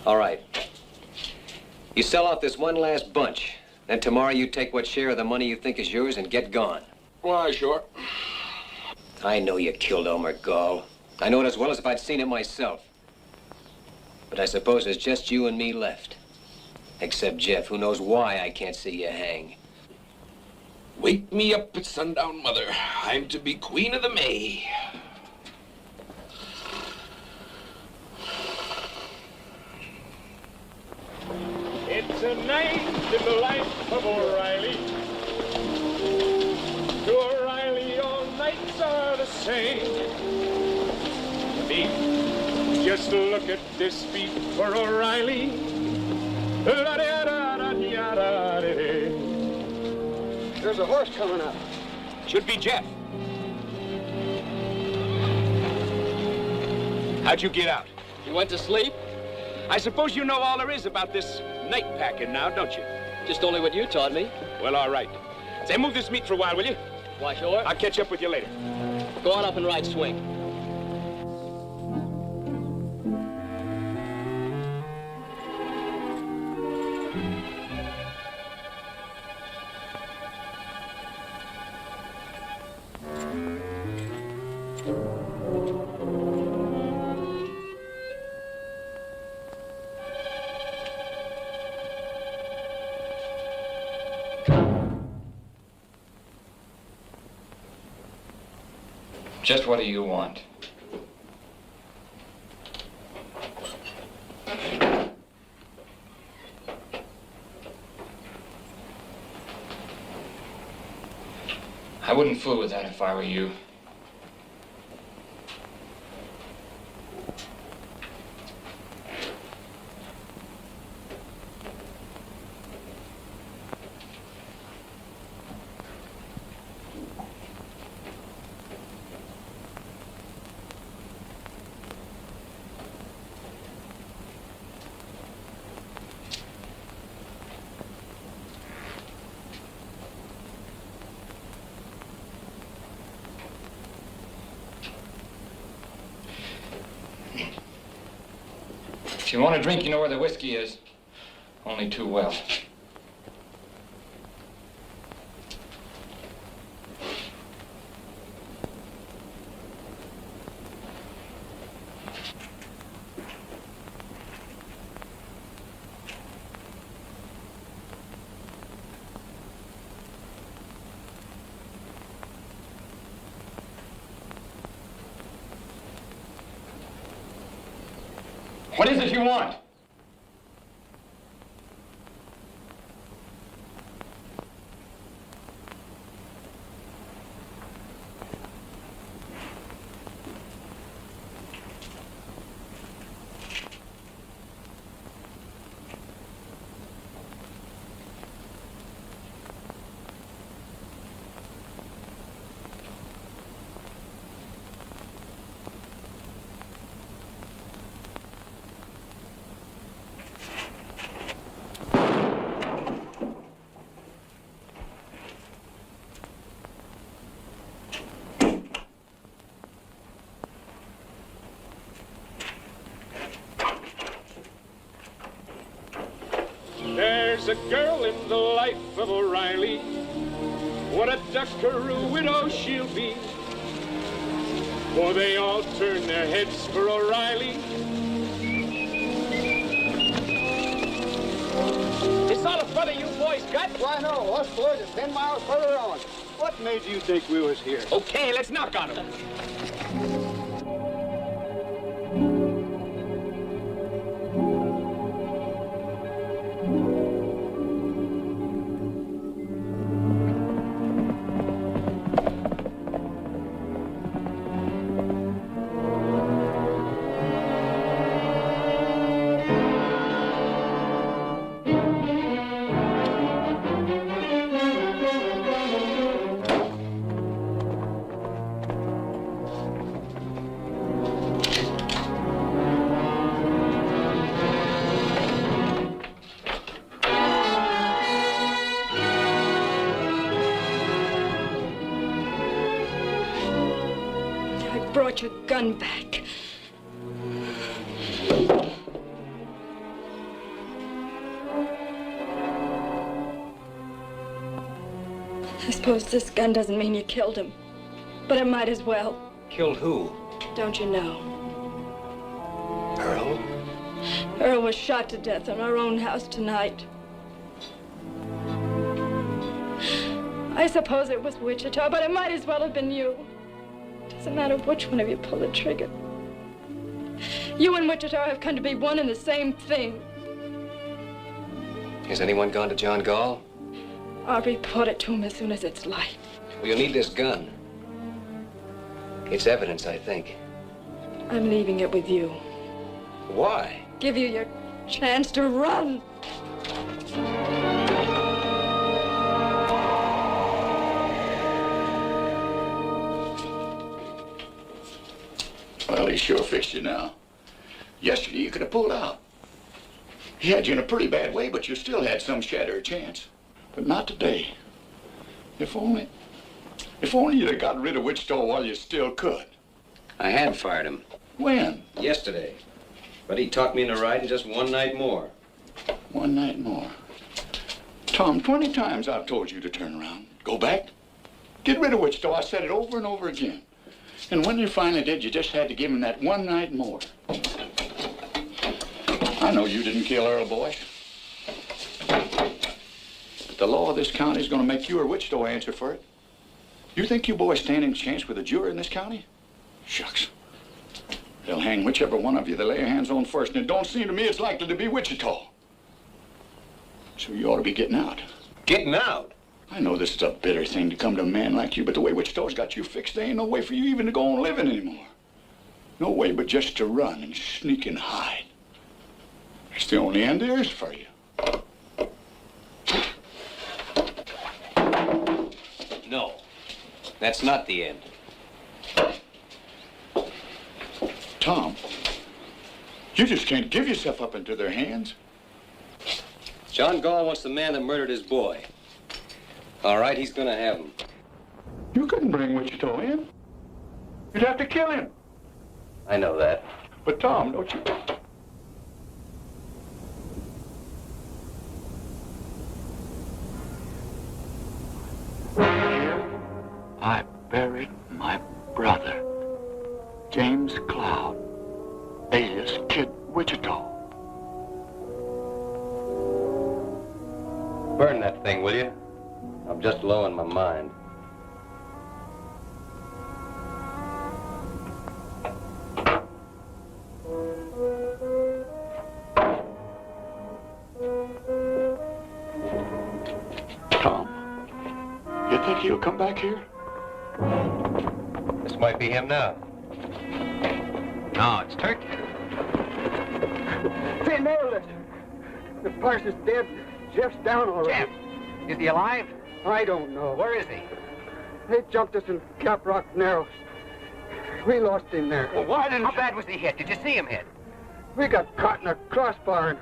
All right. You sell out this one last bunch. Then tomorrow you take what share of the money you think is yours and get gone. Why, sure. I know you killed Elmer Gall. I know it as well as if I'd seen it myself. But I suppose there's just you and me left. Except Jeff, who knows why I can't see you hang. Wake me up at sundown, Mother. I'm to be Queen of the May. It's a night in the life of O'Reilly. To O'Reilly, all nights are the same. Beat, just look at this beat for O'Reilly. There's a horse coming up. Should be Jeff. How'd you get out? You went to sleep? I suppose you know all there is about this night packing now, don't you? Just only what you taught me. Well, all right. Say, move this meat for a while, will you? Why, sure. I'll catch up with you later. Go on up and ride swing. Just what do you want? I wouldn't fool with that if I were you. If you want a drink, you know where the whiskey is. Only too well. What is it you want? There's a girl in the life of O'Reilly. What a duckaroo widow she'll be. For they all turn their heads for O'Reilly. It's all a brother you boys got? Why, no. Us boys are 10 miles further on. What made you think we was here? Okay, let's knock on him. Brought your gun back. I suppose this gun doesn't mean you killed him, but it might as well. Killed who? Don't you know? Earl? Earl was shot to death in our own house tonight. I suppose it was Wichita, but it might as well have been you. Doesn't matter which one of you pulled the trigger. You and Wichita have come to be one and the same thing. Has anyone gone to John Gall? I'll report it to him as soon as it's light. Well, you'll need this gun. It's evidence, I think. I'm leaving it with you. Why? Give you your chance to run. Well, he sure fixed you now. Yesterday, you could have pulled out. He had you in a pretty bad way, but you still had some shadow of chance. But not today. If only you'd have got rid of Wichita while you still could. I had fired him. When? Yesterday. But he talked me into riding just one night more. One night more. Tom, 20 times I've told you to turn around. Go back. Get rid of Wichita. I said it over and over again. And when you finally did, you just had to give him that one night more. I know you didn't kill Earl, boys. But the law of this county is going to make you or Wichita answer for it. You think you boys stand any chance with a jury in this county? Shucks. They'll hang whichever one of you they lay their hands on first, and it don't seem to me it's likely to be Wichita. So you ought to be getting out. Getting out? I know this is a bitter thing to come to a man like you, but the way Wichita's got you fixed, there ain't no way for you even to go on living anymore. No way but just to run and sneak and hide. It's the only end there is for you. No, that's not the end. Tom, you just can't give yourself up into their hands. John Gall wants the man that murdered his boy. All right, he's gonna have him. You couldn't bring Wichita in. You'd have to kill him. I know that. But Tom, don't you... I buried my brother, James Cloud, alias Kid Wichita. Burn that thing, will you? I'm just low in my mind. Tom, you think he'll come back here? This might be him now. No, it's Turkey. They nailed us. The parson's dead. Jeff's down already. Jeff? Is he alive? I don't know. Where is he? They jumped us in Cap Rock Narrows. We lost him there. Well, why didn't... How bad was he hit? Did you see him hit? We got caught in a crossbar, and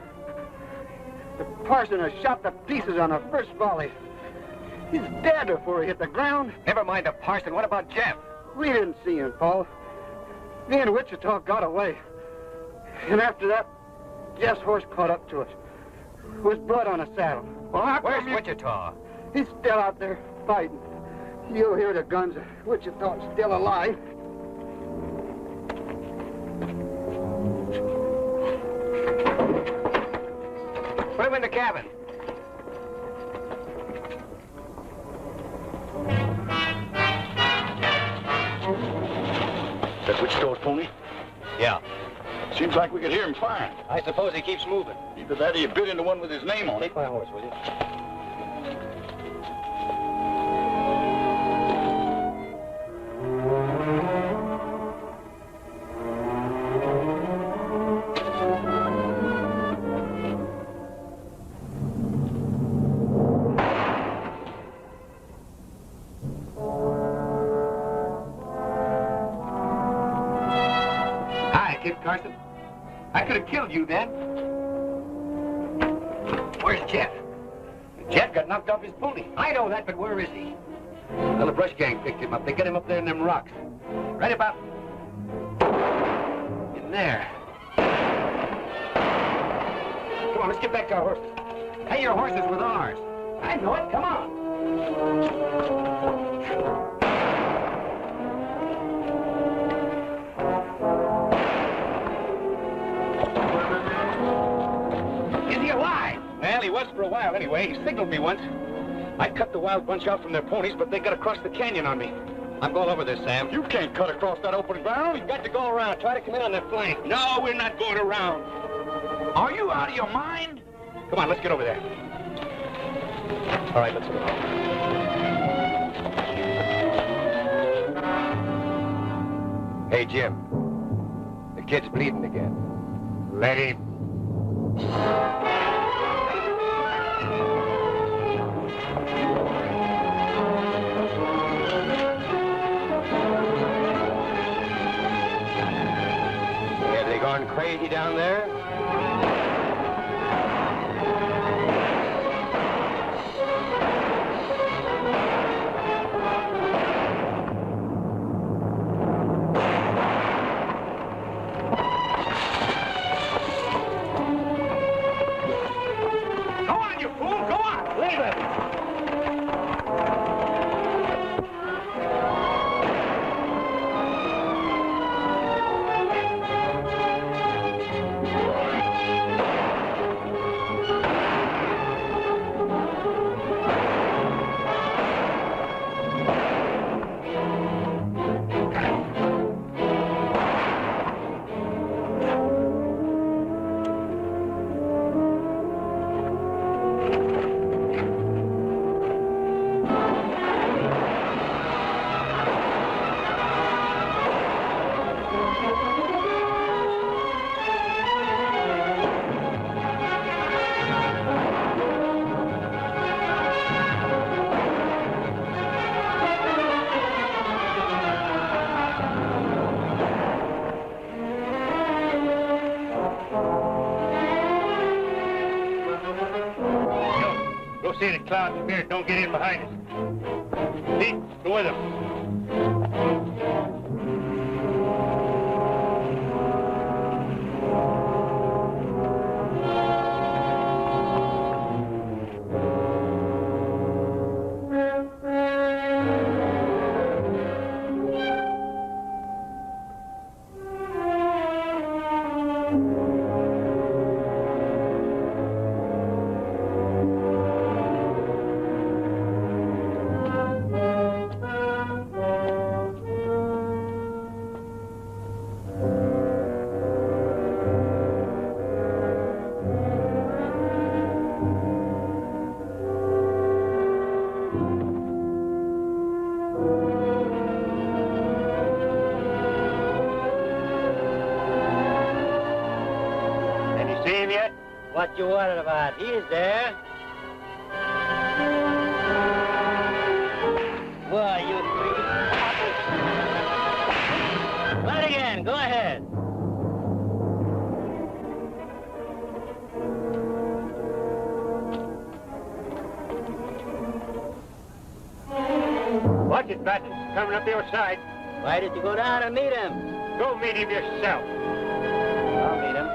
the parson has shot to pieces on the first volley. He's dead before he hit the ground. Never mind the parson. What about Jeff? We didn't see him, Paul. Me and Wichita got away. And after that, Jeff's horse caught up to us. with blood on a saddle. Well, how Where's come you... Wichita? He's still out there fighting. You'll hear the guns. Wichita's still alive. Put him in the cabin. That Wichita's pony? Yeah. Seems like we could hear him firing. I suppose he keeps moving. Either that or you bit into one with his name on it. Take my horse, will you? Carson. I could have killed you then. Where's Jet? Jet got knocked off his pony. I know that, but where is he? Well, the brush gang picked him up. They got him up there in them rocks. Right about in there. Come on, let's get back to our horses. Hey, your horse is with ours. I know it. Come on. Well, he was for a while anyway. He signaled me once. I cut the wild bunch out from their ponies, but they got across the canyon on me. I'm going over this, Sam. You can't cut across that open ground. We've got to go around. Try to come in on their flank. No, we're not going around. Are you out of your mind? Come on, let's get over there. All right, let's go. Hey, Jim. The kid's bleeding again. Let him. Have they gone crazy down there? See the cloud spirit don't get in behind us. Pete, go with him. What you worried about? He's there. Why, you three. Run it again. Go ahead. Watch it, Batson. Coming up your side. Why did you go down and meet him? Go meet him yourself. I'll meet him.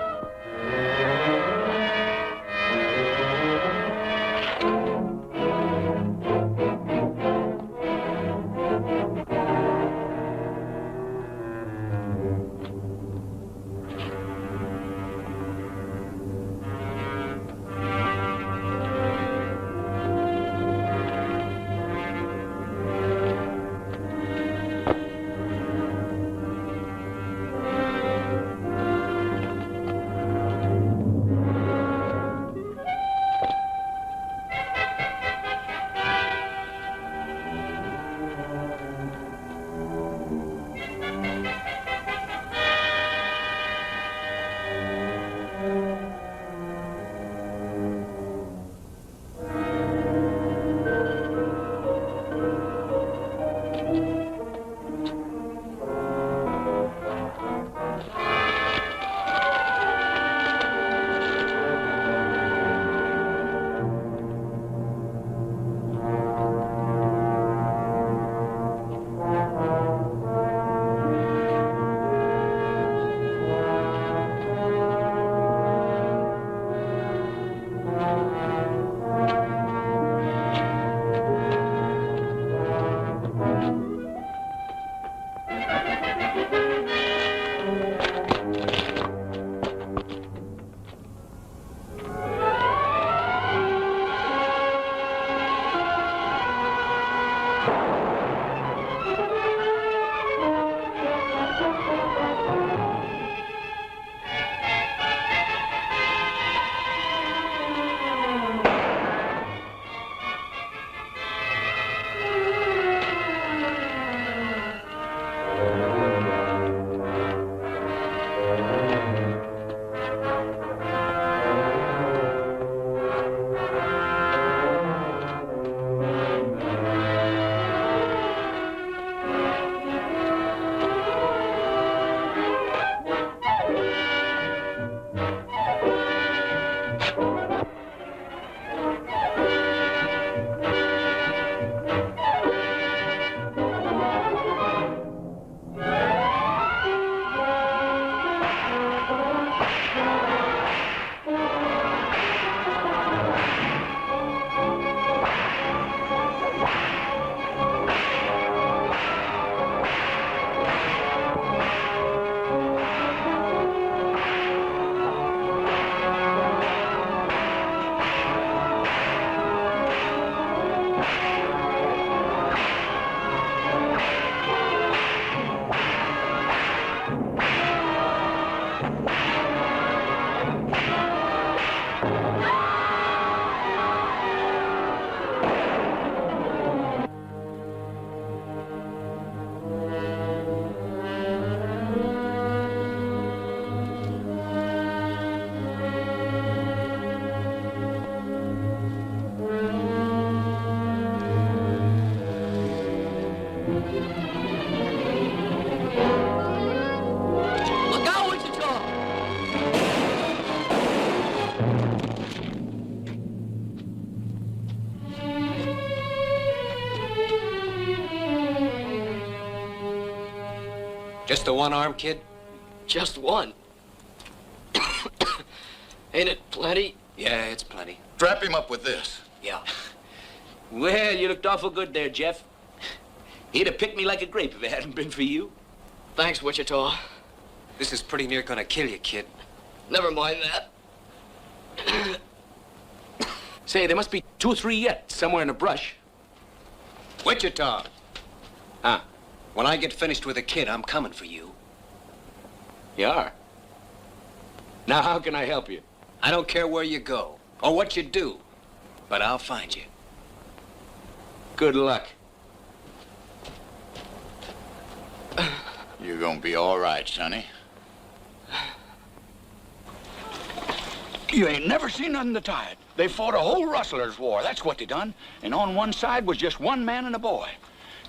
Just the one arm, kid? Just one. Ain't it plenty? Yeah, it's plenty. Strap him up with this. Yeah. Well, you looked awful good there, Jeff. He'd have picked me like a grape if it hadn't been for you. Thanks, Wichita. This is pretty near gonna kill you, kid. Never mind that. Say, there must be 2 or 3 yet, somewhere in the brush. Wichita! Huh? When I get finished with the kid, I'm coming for you. You are? Now, how can I help you? I don't care where you go or what you do, but I'll find you. Good luck. You're gonna be all right, sonny. You ain't never seen nothing to tie it. They fought a whole rustlers' war. That's what they done. And on one side was just one man and a boy.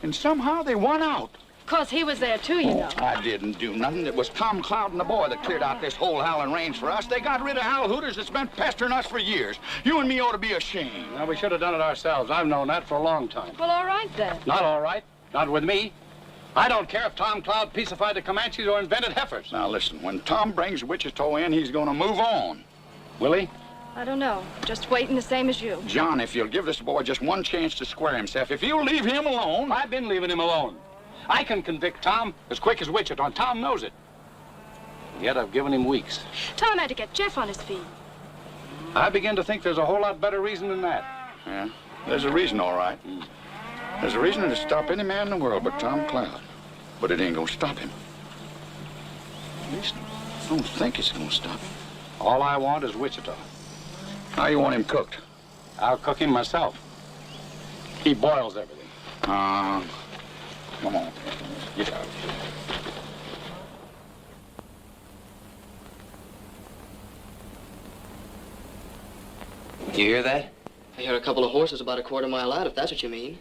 And somehow they won out. 'Cause he was there too, you know. I didn't do nothing. It was Tom Cloud and the boy that cleared out this whole howling range for us. They got rid of Hal Hooters that's been pestering us for years. You and me ought to be ashamed. Well, we should have done it ourselves. I've known that for a long time. Well, all right then. Not all right. Not with me. I don't care if Tom Cloud peacified the Comanches or invented heifers. Now listen, when Tom brings Wichita in, he's gonna move on. Will he? I don't know. Just waiting the same as you. John, if you'll give this boy just one chance to square himself, if you'll leave him alone... I've been leaving him alone. I can convict Tom as quick as Wichita, and Tom knows it. And yet I've given him weeks. Tom had to get Jeff on his feet. I begin to think there's a whole lot better reason than that. Yeah, there's a reason, all right. There's a reason to stop any man in the world but Tom Cloud. But it ain't gonna stop him. At least I don't think it's gonna stop him. All I want is Wichita. How you want him cooked? I'll cook him myself. He boils everything. Come on. Get out. You hear that? I hear a couple of horses about a quarter-mile out, if that's what you mean.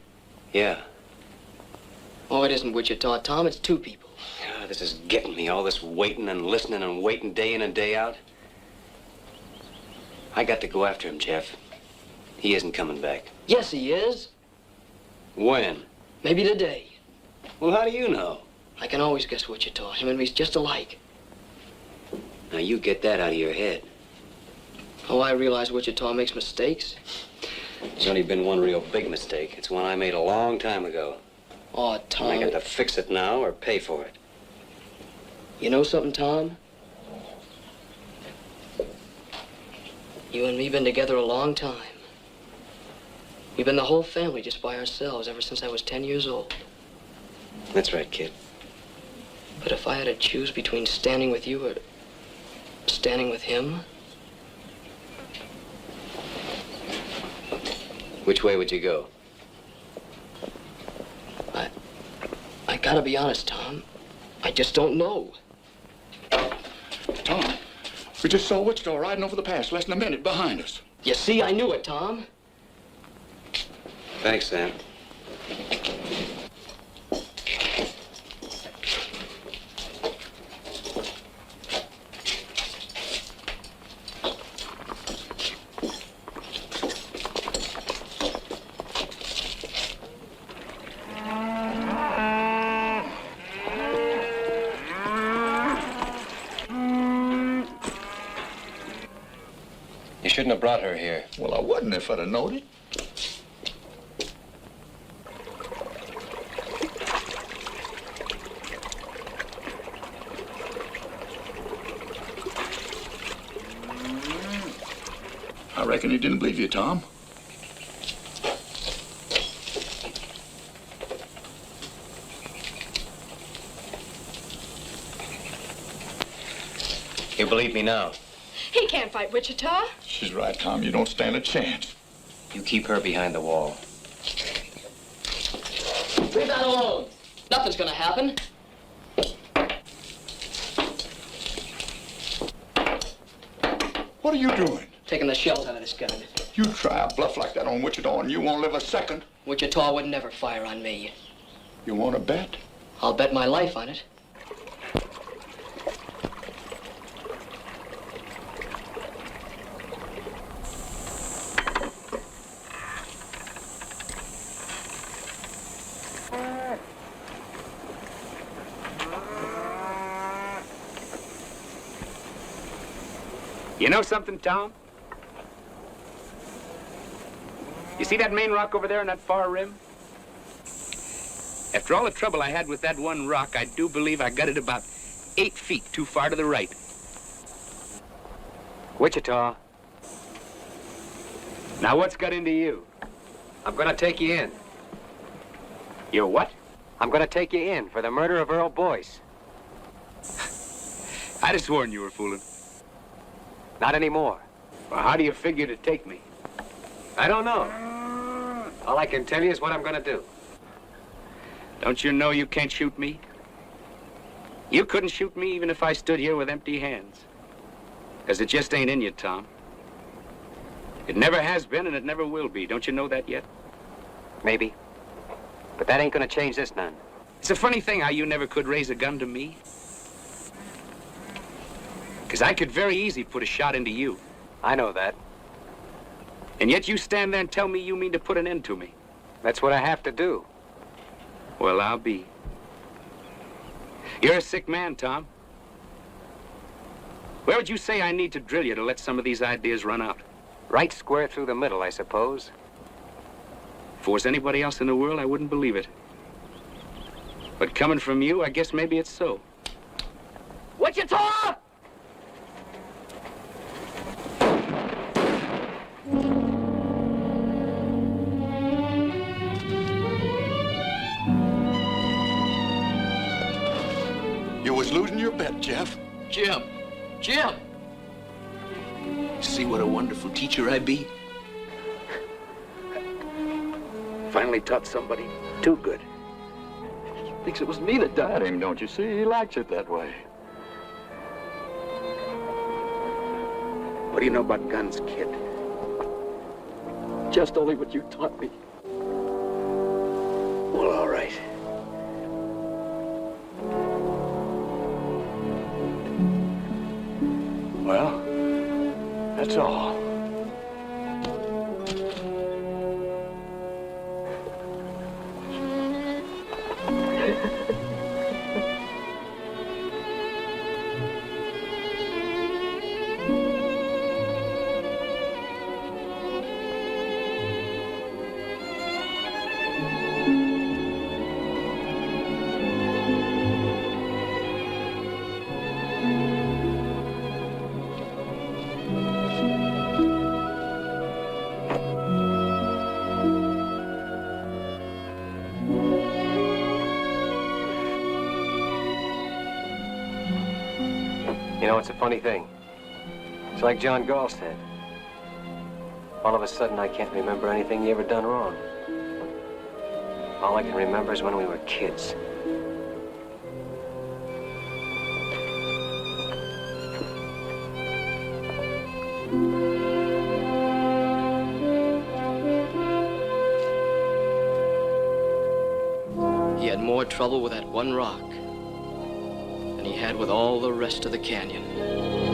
Yeah. Oh, it isn't Wichita, Tom. It's 2 people. This is getting me, all this waiting and listening and waiting day in and day out. I got to go after him, Jeff. He isn't coming back. Yes, he is. When? Maybe today. Well, how do you know? I can always guess Wichita. Him and me's just alike. Now, you get that out of your head. Oh, I realize Wichita makes mistakes. There's only been one real big mistake. It's one I made a long time ago. Oh, Tom. I got to fix it now or pay for it. You know something, Tom? You and me been together a long time. We've been the whole family just by ourselves ever since I was 10 years old. That's right, kid. But if I had to choose between standing with you or standing with him, which way would you go? I gotta be honest, Tom. I just don't know. Tom, we just saw Wichita riding over the pass less than a minute behind us. You see, I knew it, Tom. Thanks, Sam. You shouldn't have brought her here. Well, I wouldn't if I'd have known it. I reckon he didn't believe you, Tom. You believe me now? He can't fight Wichita. She's right, Tom. You don't stand a chance. You keep her behind the wall. Leave that alone. Nothing's gonna happen. What are you doing? Taking the shells out of this gun. You try a bluff like that on Wichita and you won't live a second. Wichita would never fire on me. You want to bet? I'll bet my life on it. You know something, Tom? You see that main rock over there on that far rim? After all the trouble I had with that one rock, I do believe I got it about 8 feet too far to the right. Wichita. Now what's got into you? I'm gonna take you in. You're what? I'm gonna take you in for the murder of Earl Boyce. I'd have sworn you were fooling. Not anymore. Well, how do you figure to take me? I don't know. All I can tell you is what I'm gonna do. Don't you know you can't shoot me? You couldn't shoot me even if I stood here with empty hands. Because it just ain't in you, Tom. It never has been and it never will be. Don't you know that yet? Maybe. But that ain't gonna change this none. It's a funny thing how you never could raise a gun to me. Because I could very easy put a shot into you. I know that. And yet you stand there and tell me you mean to put an end to me. That's what I have to do. Well, I'll be. You're a sick man, Tom. Where would you say I need to drill you to let some of these ideas run out? Right square through the middle, I suppose. If it was anybody else in the world, I wouldn't believe it. But coming from you, I guess maybe it's so. Wichita! You was losing your bet, Jeff. Jim! Jim! See what a wonderful teacher I be? Finally taught somebody too good. Thinks it was me that died him, don't you see? He likes it that way. What do you know about guns, kid? Just only what you taught me. Well, all right. Well, that's all. You know, it's a funny thing. It's like John Gall said. All of a sudden, I can't remember anything you ever done wrong. All I can remember is when we were kids. He had more trouble with that one rock than he had with all the rest of the canyon.